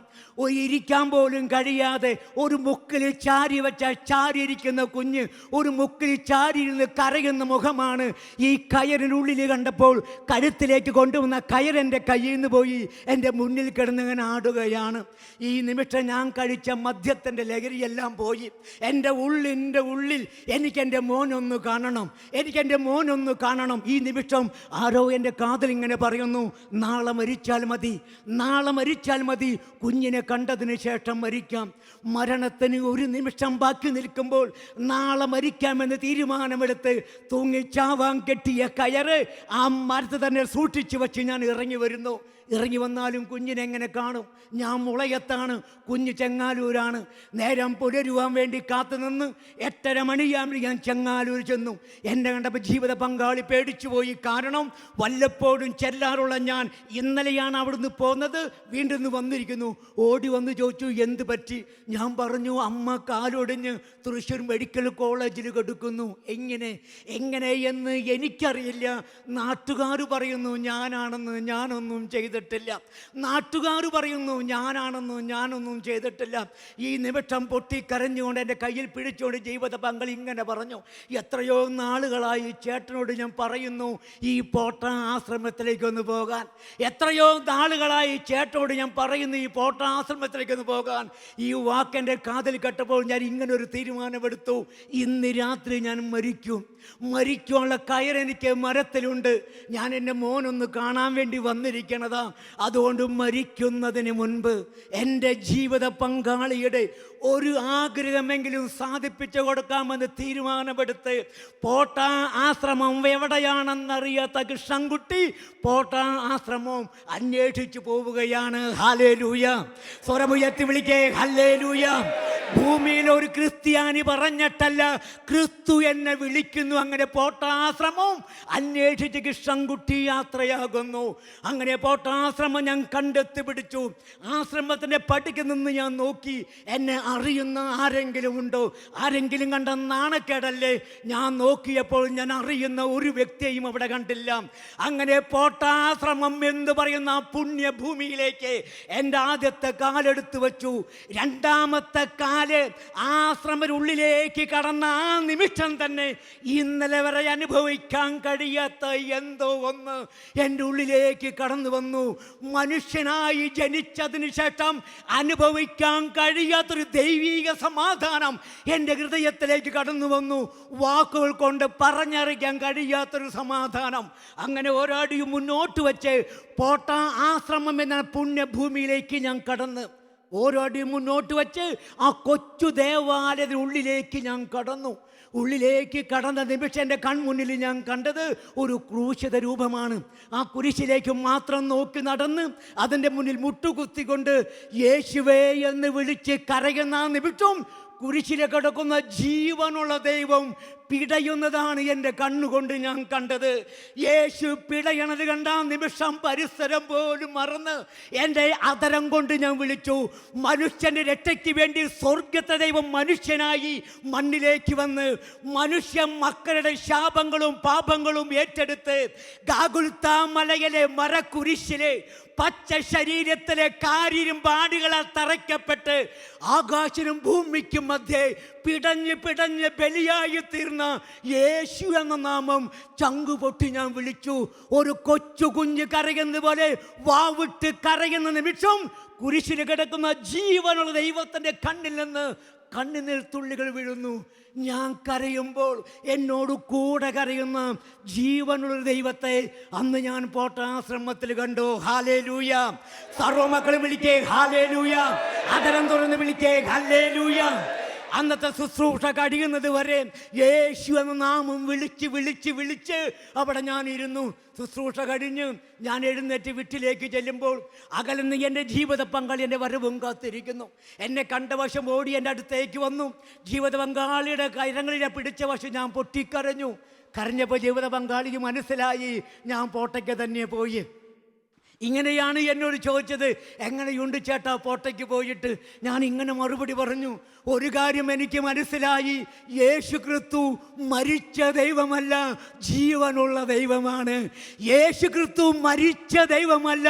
ഇരിക്കാൻ പോലും കഴിയാതെ ഒരു മുക്കിൽ ചാരി വെച്ച ചാരിയിരിക്കുന്ന കുഞ്ഞ് ഒരു മുക്കിൽ ചാരിയിരുന്ന് കരയുന്ന മുഖമാണ് ഈ കയറിനുള്ളിൽ കണ്ടപ്പോൾ. കഴുത്തിലേക്ക് കൊണ്ടുവന്ന കയറെൻ്റെ കയ്യിൽ നിന്ന് പോയി എൻ്റെ മുന്നിൽ കിടന്നിങ്ങനെ ആടുകയാണ്. ഈ നിമിഷം ഞാൻ കഴിച്ച മദ്യത്തിൻ്റെ ലഹരിയെല്ലാം പോയി. എൻ്റെ ഉള്ളിൽ എനിക്കെൻ്റെ മോനൊന്ന് കാണണം, എനിക്കെൻ്റെ മോനൊന്ന് കാണണം. ഈ നിമിഷം ആരോ എൻ്റെ കാതിൽ ഇങ്ങനെ പറയുന്നു, നാളെ മരിച്ചാൽ മതി, നാളെ മരിച്ചാൽ മതി, കുഞ്ഞിനെ കണ്ടതിന് ശേഷം മരിക്കാം. മരണത്തിന് ഒരു നിമിഷം ബാക്കി നിൽക്കുമ്പോൾ നാളെ മരിക്കാമെന്ന് തീരുമാനമെടുത്ത് തൂങ്ങിച്ചാവാൻ കെട്ടിയ കയറ് ആ മരത്ത് തന്നെ സൂക്ഷിച്ചു വച്ച് ഞാൻ ഇറങ്ങി വരുന്നു. ഇറങ്ങി വന്നാലും കുഞ്ഞിനെങ്ങനെ കാണും? ഞാൻ മുളയത്താണ്, കുഞ്ഞ് ചെങ്ങാലൂരാണ്. നേരം പുലരുവാൻ വേണ്ടി കാത്തുനിന്ന് 8:30 മണിയാകുമ്പോൾ ഞാൻ ചെങ്ങാലൂർ ചെന്നു. എന്നെ കണ്ടപ്പോൾ ജീവിത പങ്കാളി പേടിച്ചു പോയി. കാരണം വല്ലപ്പോഴും ചെല്ലാറുള്ള ഞാൻ ഇന്നലെയാണ് അവിടുന്ന് പോകുന്നത്, വീണ്ടും വന്നിരിക്കുന്നു. ഓടി വന്ന് ചോദിച്ചു, എന്ത് പറ്റി? ഞാൻ പറഞ്ഞു, അമ്മ കാലൊടിഞ്ഞ് തൃശ്ശൂർ മെഡിക്കൽ കോളേജിൽ കിടക്കുന്നു. എങ്ങനെ എന്ന് എനിക്കറിയില്ല. നാട്ടുകാർ പറയുന്നു ഞാനാണെന്ന്, ഞാനൊന്നും ചെയ്തിട്ടില്ല. നാട്ടുകാർ പറയുന്നു ഞാനൊന്നും ചെയ്തിട്ടില്ല. ഈ നിമിഷം പൊട്ടിക്കരഞ്ഞുകൊണ്ട് എൻ്റെ കയ്യിൽ പിടിച്ചുകൊണ്ട് ജീവിത പങ്കാളി ഇങ്ങനെ പറഞ്ഞു, എത്രയോ നാളുകളായി ചേട്ടനോട് ഞാൻ പറയുന്നു ഈ പോട്ട ആശ്രമത്തിലേക്കൊന്ന് പോകാൻ. എത്രയോ നാളുകളായി ചേട്ടനോട് ഞാൻ പറയുന്നു ഈ പോട്ട ആശ്രമത്തിലേക്കൊന്ന് പോകാൻ. ഈ വാക്കെൻ്റെ കാതിൽ കേട്ടപ്പോൾ ഞാൻ ഇങ്ങനൊരു തീരുമാനമെടുത്തു, ഇന്ന് രാത്രി ഞാൻ മരിക്കാനുള്ള കയറെനിക്ക് മരത്തിലുണ്ട്. ഞാൻ എൻ്റെ മോനൊന്ന് കാണാൻ വേണ്ടി വന്നിരിക്കണതാ. അതുകൊണ്ട് മരിക്കുന്നതിന് മുൻപ് എൻ്റെ ജീവിത പങ്കാളിയുടെ ഒരു ആഗ്രഹമെങ്കിലും സാധിപ്പിച്ചു കൊടുക്കാമെന്ന് തീരുമാനമെടുത്ത് പോട്ട ആശ്രമം എവിടെയാണെന്നറിയാത്ത കൃഷ്ണൻകുട്ടി പോട്ട ആശ്രമം അന്വേഷിച്ചു പോവുകയാണ്. ഹല്ലേലൂയ! സ്വരമുയർത്തി വിളിക്കേ ഹല്ലേലൂയ! ഭൂമിയിൽ ഒരു ക്രിസ്ത്യാനി പറഞ്ഞിട്ടല്ല, ക്രിസ്തു എന്നെ വിളിക്കുന്നു. അങ്ങനെ പോട്ടാശ്രമം അന്വേഷിച്ച് കൃഷ്ണൻകുട്ടി യാത്രയാകുന്നു. അങ്ങനെ പോട്ടാശ്രമം ഞാൻ കണ്ടെത്തി പിടിച്ചു. ആശ്രമത്തിൻ്റെ പടിക്ക് നിന്ന് ഞാൻ നോക്കി, എന്നെ അറിയുന്ന ആരെങ്കിലും ഉണ്ടോ? ആരെങ്കിലും കണ്ട നാണക്കേടല്ലേ? ഞാൻ നോക്കിയപ്പോൾ ഞാൻ അറിയുന്ന ഒരു വ്യക്തിയെയും അവിടെ കണ്ടില്ല. അങ്ങനെ പോട്ടാശ്രമം എന്ന് പറയുന്ന ആ പുണ്യഭൂമിയിലേക്ക് എൻ്റെ ആദ്യത്തെ കാലെടുത്ത് വച്ചു. രണ്ടാമത്തെ കാല് ആശ്രമത്തിനുള്ളിലേക്ക് കടന്ന ആ നിമിഷം തന്നെ ഇന്നലെ വരെ അനുഭവിക്കാൻ കഴിയാത്ത എന്തോ ഒന്ന് എൻ്റെ ഉള്ളിലേക്ക് കടന്നു വന്നു. മനുഷ്യനായി ജനിച്ചതിന് ശേഷം അനുഭവിക്കാൻ കഴിയാത്തൊരു ദൈവീക സമാധാനം എൻ്റെ ഹൃദയത്തിലേക്ക് കടന്നു വന്നു. വാക്കുകൾ കൊണ്ട് പറഞ്ഞറിയിക്കാൻ കഴിയാത്തൊരു സമാധാനം. അങ്ങനെ ഒരാടിയും മുന്നോട്ട് വെച്ച് പോട്ട ആശ്രമം എന്ന പുണ്യഭൂമിയിലേക്ക് ഞാൻ കടന്ന് ഓരോ അടി മുന്നോട്ട് വെച്ച് ആ കൊച്ചു ദേവാലയത്തിനുള്ളിലേക്ക് ഞാൻ കടന്നു. ഉള്ളിലേക്ക് കടന്ന നിമിഷം എൻ്റെ കൺമുന്നിൽ ഞാൻ കണ്ടത് ഒരു ക്രൂശിത രൂപമാണ്. ആ കുരിശിലേക്ക് മാത്രം നോക്കി നടന്ന് അതിൻ്റെ മുന്നിൽ മുട്ടുകുത്തിക്കൊണ്ട് യേശുവേ എന്ന് വിളിച്ച് കരയുന്ന ആ നിമിഷം കുരിശിലെ കിടക്കുന്ന ജീവനുള്ള ദൈവം പിടയുന്നതാണ് എൻ്റെ കണ്ണുകൊണ്ട് ഞാൻ കണ്ടത്. യേശു പിടയണത് കണ്ട നിമിഷം പരിസരം പോലും മറന്ന് എൻ്റെ അതരം കൊണ്ട് ഞാൻ വിളിച്ചു. മനുഷ്യൻ്റെ രക്ഷയ്ക്ക് വേണ്ടി സ്വർഗത്തെ ദൈവം മനുഷ്യനായി മണ്ണിലേക്ക് വന്ന് മനുഷ്യ മക്കളുടെ ശാപങ്ങളും പാപങ്ങളും ഏറ്റെടുത്ത് ഗാഗുൽത്താ മലയിലെ മരക്കുരിശിലെ പച്ച ശരീരത്തിലെ കാരിരും പാടികളാൽ തറയ്ക്കപ്പെട്ട് ആകാശനും ഭൂമിക്കും മധ്യേ പിടഞ്ഞ് ബലിയായി തീർന്ന യേശു എന്ന നാമം ചങ്കുപൊട്ടി ഞാൻ വിളിച്ചു. ഒരു കൊച്ചു കുഞ്ഞ് കരയുന്ന പോലെ വാവിട്ട് കരയുന്ന നിമിഷം കുരിശിൽ കിടക്കുന്ന ജീവനുള്ള ദൈവത്തിൻ്റെ കണ്ണിൽ നിന്ന് കണ്ണുനീർ തുള്ളികൾ വീഴുന്നു. ഞാൻ കരയുമ്പോൾ എന്നോട് കൂടെ കരയുന്ന ജീവനുള്ള ദൈവത്തെ അന്ന് ഞാൻ പോട്ടാശ്രമത്തിൽ കണ്ടു. ഹല്ലേലൂയ! സർവ്വമക്കളും വിളിക്കേ ഹല്ലേലൂയ! അതരം തുറന്ന് വിളിക്കേ ഹല്ലേലൂയ! അന്നത്തെ ശുശ്രൂഷ കഴിയുന്നത് വരെ യേശു എന്ന നാമം വിളിച്ച് വിളിച്ച് വിളിച്ച് അവിടെ ഞാൻ ഇരുന്നു. ശുശ്രൂഷ കഴിഞ്ഞ് ഞാൻ എഴുന്നേറ്റ് വീട്ടിലേക്ക് ചെല്ലുമ്പോൾ അകലെന്ന് എൻ്റെ ജീവിത പങ്കാളി എൻ്റെ വരവും കാത്തിരിക്കുന്നു. എന്നെ കണ്ട വശം ഓടി എൻ്റെ അടുത്തേക്ക് വന്നു. ജീവിത പങ്കാളിയുടെ കരങ്ങളിലെ പിടിച്ച വശം ഞാൻ പൊട്ടിക്കരഞ്ഞു. കരഞ്ഞപ്പോൾ ജീവിത പങ്കാളിക്ക് മനസ്സിലായി ഞാൻ പോട്ടയ്ക്ക് തന്നെ പോയി. ഇങ്ങനെയാണ് എന്നോട് ചോദിച്ചത്, എങ്ങനെയുണ്ട് ചേട്ടാ പോട്ടയ്ക്ക് പോയിട്ട്? ഞാൻ ഇങ്ങനെ മറുപടി പറഞ്ഞു, ഒരു കാര്യം എനിക്ക് മനസ്സിലായി, യേശു ക്രിസ്തു മരിച്ച ദൈവമല്ല, ജീവനുള്ള ദൈവമാണ്. യേശു ക്രിസ്തു മരിച്ച ദൈവമല്ല,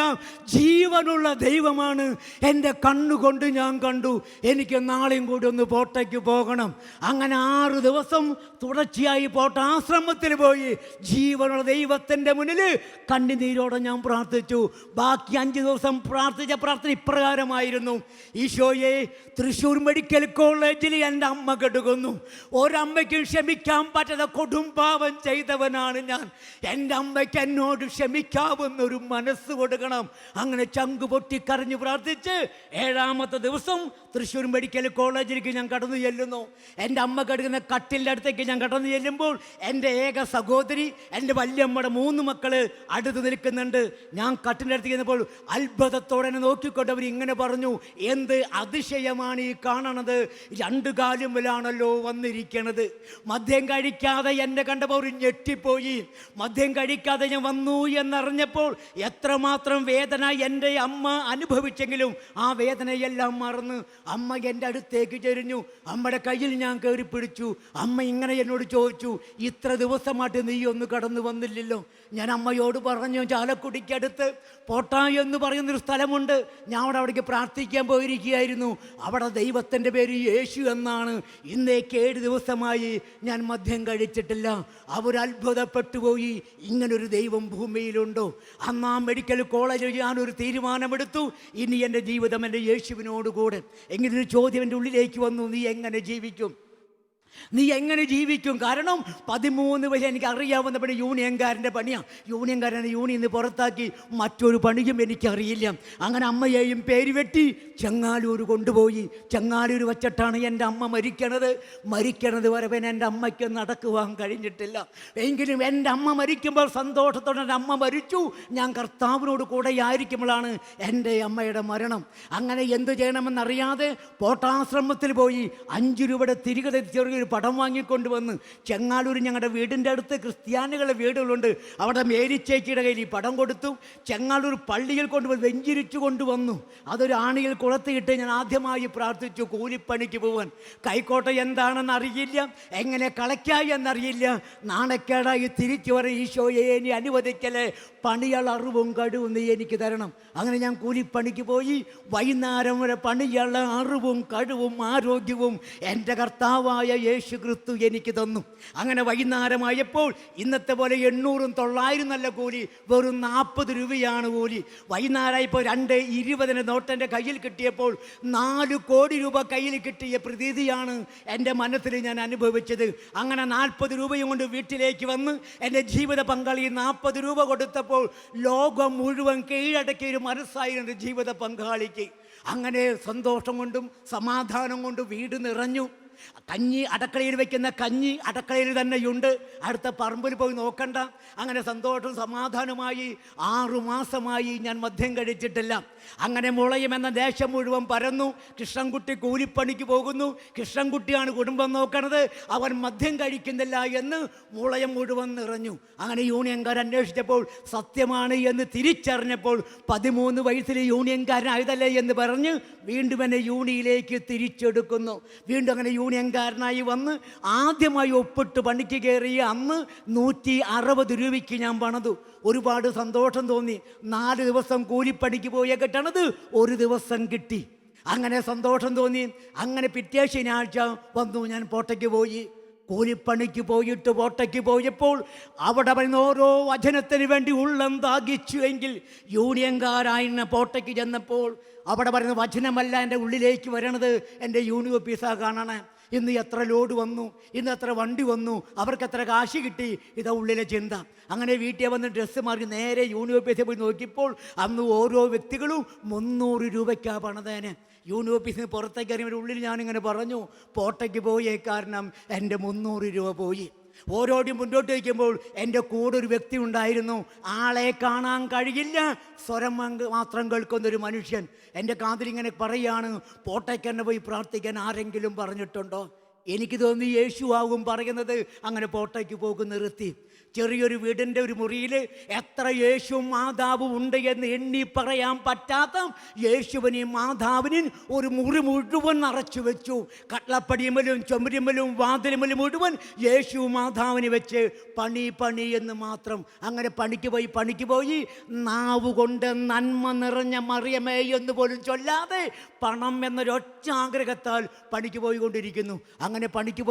ജീവനുള്ള ദൈവമാണ്. എൻ്റെ കണ്ണുകൊണ്ട് ഞാൻ കണ്ടു. എനിക്ക് നാളെയും കൂടി ഒന്ന് പോട്ടയ്ക്ക് പോകണം. അങ്ങനെ 6 ദിവസം തുടർച്ചയായി പോട്ടാശ്രമത്തിൽ പോയി ജീവനുള്ള ദൈവത്തിൻ്റെ മുന്നിൽ കണ്ണുനീരോടെ ഞാൻ പ്രാർത്ഥിച്ചു. ബാക്കി 5 ദിവസം പ്രാർത്ഥിച്ച പ്രാർത്ഥന ഇപ്രകാരമായിരുന്നു: ഈശോയെ, തൃശ്ശൂർ മെഡിക്കൽ കോളേജിൽ എൻ്റെ അമ്മ കെടുക്കുന്നു. ഒരമ്മയ്ക്കും ക്ഷമിക്കാൻ പറ്റാത്ത കൊടുംപാപം ചെയ്തവനാണ് ഞാൻ. എൻ്റെ അമ്മയ്ക്ക് എന്നോട് ക്ഷമിക്കാവുന്നൊരു മനസ്സ് കൊടുക്കണം. അങ്ങനെ ചങ്ക് പൊട്ടിക്കരഞ്ഞ് പ്രാർത്ഥിച്ച് 7ാമത്തെ ദിവസം തൃശ്ശൂർ മെഡിക്കൽ കോളേജിലേക്ക് ഞാൻ കടന്നു ചെല്ലുന്നു. എൻ്റെ അമ്മ കിടക്കുന്ന കട്ടിലിൻ്റെ അടുത്തേക്ക് ഞാൻ കടന്നു ചെല്ലുമ്പോൾ എൻ്റെ ഏക സഹോദരി, എൻ്റെ വല്യമ്മയുടെ 3 മക്കൾ അടുത്ത് നിൽക്കുന്നുണ്ട്. ഞാൻ കട്ടിലിൻ്റെ അടുത്ത് ചെന്നപ്പോൾ അത്ഭുതത്തോടെ എന്നെ നോക്കിക്കൊണ്ട് അവർ ഇങ്ങനെ പറഞ്ഞു, എന്ത് അതിശയമാണ് ഈ കാണണത്, 2 കാലുമ്പിലാണല്ലോ വന്നിരിക്കണത്. മദ്യം കഴിക്കാതെ എന്നെ കണ്ടപ്പോൾ ഒരു ഞെട്ടിപ്പോയി. മദ്യം കഴിക്കാതെ ഞാൻ വന്നു എന്നറിഞ്ഞപ്പോൾ എത്രമാത്രം വേദന എൻ്റെ അമ്മ അനുഭവിച്ചെങ്കിലും ആ വേദനയെല്ലാം മറന്ന് അമ്മ എൻ്റെ അടുത്തേക്ക് ചെരിഞ്ഞു. അമ്മയുടെ കയ്യിൽ ഞാൻ കയറി പിടിച്ചു. അമ്മ ഇങ്ങനെ എന്നോട് ചോദിച്ചു, ഇത്ര ദിവസമായിട്ട് നീ ഒന്ന് കടന്നു വന്നില്ലല്ലോ? ഞാൻ അമ്മയോട് പറഞ്ഞു, ചാലക്കുടിക്കടുത്ത് പോട്ട എന്ന് പറയുന്നൊരു സ്ഥലമുണ്ട്, ഞാൻ അവിടേക്ക് പ്രാർത്ഥിക്കാൻ പോയിരിക്കുകയായിരുന്നു. അവിടെ ദൈവത്തിൻ്റെ പേര് യേശു എന്നാണ്. ഇന്നേക്ക് 7 ദിവസമായി ഞാൻ മദ്യം കഴിച്ചിട്ടില്ല. അവരത്ഭുതപ്പെട്ടു പോയി, ഇങ്ങനൊരു ദൈവം ഭൂമിയിലുണ്ടോ? അന്ന് ആ മെഡിക്കൽ കോളേജിൽ ഞാനൊരു തീരുമാനമെടുത്തു, ഇനി എൻ്റെ ജീവിതം എൻ്റെ യേശുവിനോട് കൂടെ. എങ്ങനൊരു ചോദ്യം എൻ്റെ ഉള്ളിലേക്ക് വന്നു, നീ എങ്ങനെ ജീവിക്കും? നീ എങ്ങനെ ജീവിക്കും? കാരണം 13 വയസ്സ് എനിക്ക് അറിയാവുന്ന പണി യൂണിയൻകാരൻ്റെ പണിയാണ്. യൂണിയൻകാരനെ യൂണിയനിൽ നിന്ന് പുറത്താക്കി മറ്റൊരു പണിയും എനിക്കറിയില്ല. അങ്ങനെ അമ്മയെയും പേര് വെട്ടി ചെങ്ങാലൂർ കൊണ്ടുപോയി. ചെങ്ങാലൂർ വച്ചിട്ടാണ് എൻ്റെ അമ്മ മരിക്കണത് വരെ പിന്നെ എൻ്റെ അമ്മയ്ക്ക് നടക്കുവാൻ കഴിഞ്ഞിട്ടില്ല. എങ്കിലും എൻ്റെ അമ്മ മരിക്കുമ്പോൾ സന്തോഷത്തോടെ എൻ്റെ അമ്മ മരിച്ചു, ഞാൻ കർത്താവിനോട് കൂടെ ആയിരിക്കുമ്പോഴാണ് എൻ്റെ അമ്മയുടെ മരണം. അങ്ങനെ എന്തു ചെയ്യണമെന്നറിയാതെ പോട്ടാശ്രമത്തിൽ പോയി 5 രൂപയുടെ തിരികെ ചെറിയൊരു പടം വാങ്ങിക്കൊണ്ടുവന്ന് ചെങ്ങാലൂർ ഞങ്ങളുടെ വീടിൻ്റെ അടുത്ത് ക്രിസ്ത്യാനികളുടെ വീടുകളുണ്ട്, അവിടെ മേരിച്ചേച്ചിയുടെ കയ്യിൽ ഈ പടം കൊടുത്തു. ചെങ്ങാലൂർ പള്ളിയിൽ കൊണ്ടുവന്ന് വെഞ്ചിരിച്ചു കൊണ്ടുവന്നു. അതൊരു ആണിയിൽ കുളത്തിയിട്ട് ഞാൻ ആദ്യമായി പ്രാർത്ഥിച്ചു കൂലിപ്പണിക്ക് പോവാൻ. കൈക്കോട്ട എന്താണെന്ന് അറിയില്ല, എങ്ങനെ കളയ്ക്കായി എന്നറിയില്ല. നാണക്കേടായി തിരിച്ചു വരെ ഈശോയെ ഇനി അനുവദിക്കലേ, പണിയാൾ അറിവും കഴിവും നീ എനിക്ക് തരണം. അങ്ങനെ ഞാൻ കൂലിപ്പണിക്ക് പോയി. വൈകുന്നേരം വരെ പണിയുള്ള അറിവും കഴിവും ആരോഗ്യവും എൻ്റെ കർത്താവായ യേശു ക്രിസ്തു എനിക്ക് തന്നു. അങ്ങനെ വൈകുന്നേരമായപ്പോൾ ഇന്നത്തെ പോലെ 800 900 നല്ല കൂലി, വെറും 40 രൂപയാണ് കൂലി. വൈകുന്നേരമായപ്പോൾ 2.20 നോട്ട് എൻ്റെ കയ്യിൽ കിട്ടിയപ്പോൾ 4 കോടി രൂപ കയ്യിൽ കിട്ടിയ പ്രതീതിയാണ് എൻ്റെ മനസ്സിൽ ഞാൻ അനുഭവിച്ചത്. അങ്ങനെ 40 രൂപയും കൊണ്ട് വീട്ടിലേക്ക് വന്ന് എൻ്റെ ജീവിത പങ്കാളി 40 രൂപ കൊടുത്തപ്പോൾ ലോകം മുഴുവൻ കീഴടക്കിയ ഒരു മനസ്സായിരുന്നു ജീവിത പങ്കാളിക്ക്. അങ്ങനെ സന്തോഷം കൊണ്ടും സമാധാനം കൊണ്ടും വീട് നിറഞ്ഞു. കഞ്ഞി അടുക്കളയിൽ വെക്കുന്ന കഞ്ഞി അടുക്കളയിൽ തന്നെയുണ്ട്, അടുത്ത പറമ്പിൽ പോയി നോക്കണ്ട. അങ്ങനെ സന്തോഷവും സമാധാനമായി 6 മാസമായി ഞാൻ മദ്യം കഴിച്ചിട്ടില്ല. അങ്ങനെ മുളയും എന്ന ദേശം മുഴുവൻ പരന്നു. കൃഷ്ണൻകുട്ടി കൂലിപ്പണിക്ക് പോകുന്നു, കൃഷ്ണൻകുട്ടിയാണ് കുടുംബം നോക്കണത്, അവൻ മദ്യം കഴിക്കുന്നില്ല എന്ന് മുളയം മുഴുവൻ നിറഞ്ഞു. അങ്ങനെ യൂണിയൻകാർ അന്വേഷിച്ചപ്പോൾ സത്യമാണ് എന്ന് തിരിച്ചറിഞ്ഞപ്പോൾ 13 വയസ്സിൽ യൂണിയൻകാരനായതല്ലേ എന്ന് പറഞ്ഞ് വീണ്ടും എന്നെ യൂണിയിലേക്ക് തിരിച്ചെടുക്കുന്നു. വീണ്ടും അങ്ങനെ യൂണിയൻകാരനായി വന്ന് ആദ്യമായി ഒപ്പിട്ട് പണിക്ക് കയറിയ അന്ന് 160 രൂപയ്ക്ക് ഞാൻ പണിതു. ഒരുപാട് സന്തോഷം തോന്നി. 4 ദിവസം കൂലിപ്പണിക്ക് പോയ കിട്ടണത് 1 ദിവസം കിട്ടി. അങ്ങനെ സന്തോഷം തോന്നി. അങ്ങനെ പിറ്റേ ശനിയാഴ്ച വന്നു ഞാൻ പോട്ടയ്ക്ക് പോയി. കൂലിപ്പണിക്ക് പോയിട്ട് പോട്ടയ്ക്ക് പോയപ്പോൾ അവിടെ പറയുന്ന ഓരോ വചനത്തിന് വേണ്ടി ഉള്ളം താകിച്ചു എങ്കിൽ യൂണിയൻകാരായിരുന്ന പോട്ടയ്ക്ക് ചെന്നപ്പോൾ അവിടെ പറയുന്ന വചനമല്ല എൻ്റെ ഉള്ളിലേക്ക് വരണത്, എൻ്റെ യൂണിയൻ ഓഫീസാണ് കാണണേ. ഇന്ന് എത്ര ലോഡ് വന്നു, ഇന്ന് എത്ര വണ്ടി വന്നു, അവർക്ക് എത്ര കാശ് കിട്ടി, ഇതാ ഉള്ളിലെ ചിന്ത. അങ്ങനെ വീട്ടിൽ വന്ന് ഡ്രസ്സ് മാറി നേരെ യൂണിയൻ ഓഫീസിൽ പോയി നോക്കിയപ്പോൾ അന്ന് ഓരോ വ്യക്തികളും 300 രൂപയ്ക്കാണ് പണിതേനെ. യൂണിവേഴ്സിറ്റിയിൽ നിന്ന് പുറത്തേക്ക് ഇറങ്ങിയ ഉള്ളിൽ ഞാനിങ്ങനെ പറഞ്ഞു, പോട്ടയ്ക്ക് പോയേ, കാരണം എൻ്റെ 300 രൂപ പോയി. ഓരോടി മുന്നോട്ട് വയ്ക്കുമ്പോൾ എൻ്റെ കൂടെ ഒരു വ്യക്തി ഉണ്ടായിരുന്നു. ആളെ കാണാൻ കഴിയില്ല, സ്വരം മാത്രം കേൾക്കുന്നൊരു മനുഷ്യൻ. എൻ്റെ കാതിലിങ്ങനെ പറയാണ്, പോട്ടയ്ക്ക് തന്നെ പോയി പ്രാർത്ഥിക്കാൻ ആരെങ്കിലും പറഞ്ഞിട്ടുണ്ടോ? എനിക്ക് തോന്നി യേശുവാകും പറയുന്നത്. അങ്ങനെ പോട്ടയ്ക്ക് പോകും നിർത്തി. ചെറിയൊരു വീടിൻ്റെ ഒരു മുറിയിൽ എത്ര യേശുവും മാതാവും ഉണ്ട് എന്ന് എണ്ണി പറയാൻ പറ്റാത്ത യേശുവിനെയും മാതാവിനെയും ഒരു മുറി മുഴുവൻ നിറച്ചു വെച്ചു. കട്ടളപ്പടിയുമലും ചുമരുമലും വാതിലുമലും മുഴുവൻ യേശു മാതാവിനെ വെച്ച് പണി എന്ന് മാത്രം. അങ്ങനെ പണിക്ക് പോയി നാവ് കൊണ്ട് നന്മ നിറഞ്ഞ മറിയമേ എന്ന് പോലും ചൊല്ലാതെ പണം എന്നൊരൊറ്റ ആഗ്രഹത്താൽ പണിക്ക് പോയിക്കൊണ്ടിരിക്കുന്നു. അങ്ങനെ പണിക്ക്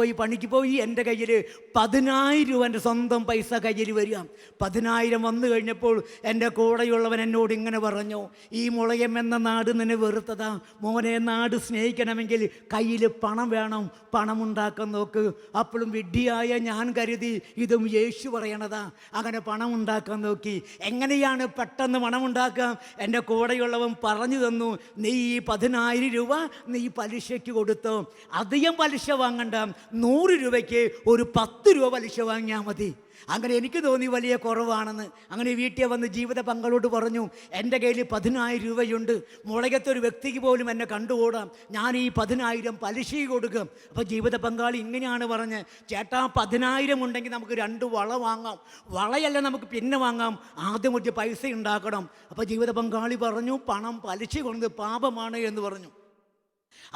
പോയി എൻ്റെ കയ്യിൽ 10,000 രൂപ, എൻ്റെ സ്വന്തം പൈസ കയ്യിൽ വരിക. 10,000 വന്നു കഴിഞ്ഞപ്പോൾ എൻ്റെ കൂടെയുള്ളവൻ എന്നോട് ഇങ്ങനെ പറഞ്ഞു, ഈ മുളയം എന്ന നാട് നിന്നെ വെറുത്തതാ മോനെ, നാട് സ്നേഹിക്കണമെങ്കിൽ കയ്യിൽ പണം വേണം, പണം ഉണ്ടാക്കാൻ നോക്ക്. അപ്പോഴും വിഡ്ഢിയായ ഞാൻ കരുതി ഇതും യേശു പറയണതാ. അങ്ങനെ പണം ഉണ്ടാക്കാൻ നോക്കി. എങ്ങനെയാണ് പെട്ടെന്ന് പണം ഉണ്ടാക്കാം? എൻ്റെ കൂടെയുള്ളവൻ പറഞ്ഞു തന്നു, നീ ഈ 10,000 രൂപ നീ പലിശയ്ക്ക് കൊടുത്തോ, അധികം പലിശ വാങ്ങണ്ട, 100 രൂപയ്ക്ക് ഒരു 10 രൂപ പലിശ വാങ്ങിയാൽ മതി. അങ്ങനെ എനിക്ക് തോന്നി വലിയ കുറവാണെന്ന്. അങ്ങനെ വീട്ടിൽ വന്ന് ജീവിത പങ്കാളിയോട് പറഞ്ഞു, എൻ്റെ കയ്യിൽ 10,000 രൂപയുണ്ട്, മുളകത്തെ ഒരു വ്യക്തിക്ക് പോലും എന്നെ കണ്ടുകൂടാം, ഞാൻ ഈ 10,000 പലിശ കൊടുക്കും. അപ്പോൾ ജീവിത പങ്കാളി ഇങ്ങനെയാണ് പറഞ്ഞ്, ചേട്ടാ 10,000 ഉണ്ടെങ്കിൽ നമുക്ക് 2 വള വാങ്ങാം, വളയല്ല നമുക്ക് പിന്നെ വാങ്ങാം, ആദ്യം ഒരു പൈസ ഉണ്ടാക്കണം. അപ്പോൾ ജീവിത പങ്കാളി പറഞ്ഞു, പണം പലിശ കൊണ്ട് പാപമാണ് എന്ന് പറഞ്ഞു.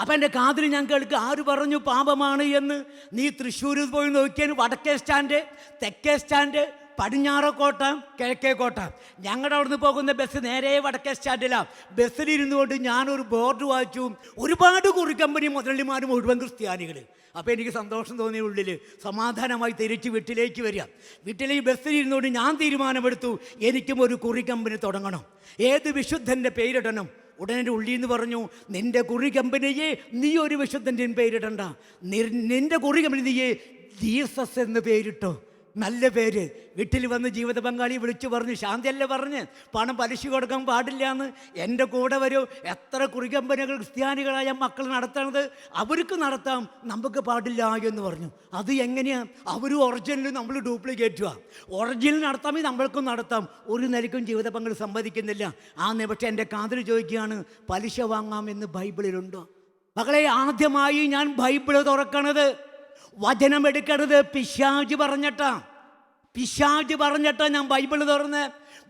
അപ്പം എൻ്റെ കാതിൽ ഞാൻ കേൾക്കുക, ആര് പറഞ്ഞു പാപമാണ് എന്ന്? നീ തൃശ്ശൂരിൽ പോയി നോക്കിയാൽ വടക്കേ സ്റ്റാൻഡ്, തെക്കേ സ്റ്റാൻഡ്, പടിഞ്ഞാറക്കോട്ട, കിഴക്കേക്കോട്ട. ഞങ്ങളുടെ അവിടെ നിന്ന് പോകുന്ന ബസ് നേരെ വടക്കേ സ്റ്റാൻഡിലാണ്. ബസ്സിലിരുന്നു കൊണ്ട് ഞാനൊരു ബോർഡ് വായിച്ചു, ഒരുപാട് കുറിക്കമ്പനി മുതലാളിമാർ മുഴുവൻ ക്രിസ്ത്യാനികൾ. അപ്പോൾ എനിക്ക് സന്തോഷം തോന്നിയ ഉള്ളിൽ സമാധാനമായി തിരിച്ച് വീട്ടിലേക്ക് വരിക. വീട്ടിലേക്ക് ബസ്സിലിരുന്നുകൊണ്ട് ഞാൻ തീരുമാനമെടുത്തു, എനിക്കും ഒരു കുറി കമ്പനി തുടങ്ങണം. ഏത് വിശുദ്ധൻ്റെ പേരിടണം? ഉടനെ ഉള്ളിൽ നിന്ന് പറഞ്ഞു, നിൻ്റെ കുറി കമ്പനിയെ നീ ഒരു വിശുദ്ധൻ്റെയും പേരിടണ്ട, നിൻ്റെ കുറി കമ്പനി നീയെ ജീസസ് എന്ന് പേരിട്ടോ. നല്ല പേര്. വീട്ടിൽ വന്ന് ജീവിത പങ്കാളി വിളിച്ചു പറഞ്ഞു, ശാന്തിയല്ലേ പറഞ്ഞ് പണം പലിശ കൊടുക്കാൻ പാടില്ല എന്ന്. എൻ്റെ കൂടെ വരൂ, എത്ര കുറികമ്പനികൾ ക്രിസ്ത്യാനികളായ മക്കൾ നടത്തണത്, അവർക്ക് നടത്താം, നമുക്ക് പാടില്ല എന്ന് പറഞ്ഞു. അത് എങ്ങനെയാണ്? അവർ ഒറിജിനലും നമ്മൾ ഡ്യൂപ്ലിക്കേറ്റുമാണ്. ഒറിജിനൽ നടത്താമെങ്കിൽ നമ്മൾക്കും നടത്താം. ഒരു നിലയ്ക്കും ജീവിത പങ്കാളി സമ്മതിക്കുന്നില്ല. ആ നിമിഷം എൻ്റെ കാതിൽ ചോദിക്കുകയാണ്, പലിശ വാങ്ങാമെന്ന് ബൈബിളിലുണ്ടോ? മകളെ, ആദ്യമായി ഞാൻ ബൈബിള് തുറക്കണത്, വചനം എടുക്കരുത്, പിശാച് പറഞ്ഞിട്ടാ ഞാൻ ബൈബിൾ തുറന്ന്.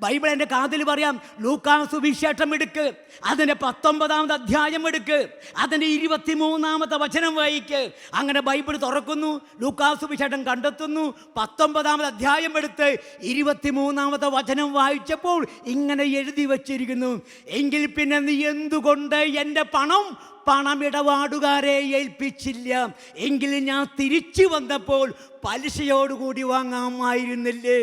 ബൈബിൾ എൻ്റെ കാതിൽ പറയാം, ലൂക്കാ സുവിശേഷം എടുക്ക്, അതിൻ്റെ 19-ാമത്തെ അധ്യായം എടുക്ക്, അതിൻ്റെ 23-ാമത്തെ വചനം വായിക്ക്. അങ്ങനെ ബൈബിൾ തുറക്കുന്നു, ലൂക്കാ സുവിശേഷം കണ്ടെത്തുന്നു, 19-ാമത്തെ അധ്യായം എടുത്ത് 23-ാമത്തെ വചനം വായിച്ചപ്പോൾ ഇങ്ങനെ എഴുതി വച്ചിരിക്കുന്നു, എങ്കിൽ പിന്നെ നീ എന്തുകൊണ്ട് എൻ്റെ പണമിടപാടുകാരെ ഏൽപ്പിച്ചില്ല? എങ്കിലും ഞാൻ തിരിച്ചു വന്നപ്പോൾ പലിശയോടുകൂടി വാങ്ങാമായിരുന്നില്ലേ?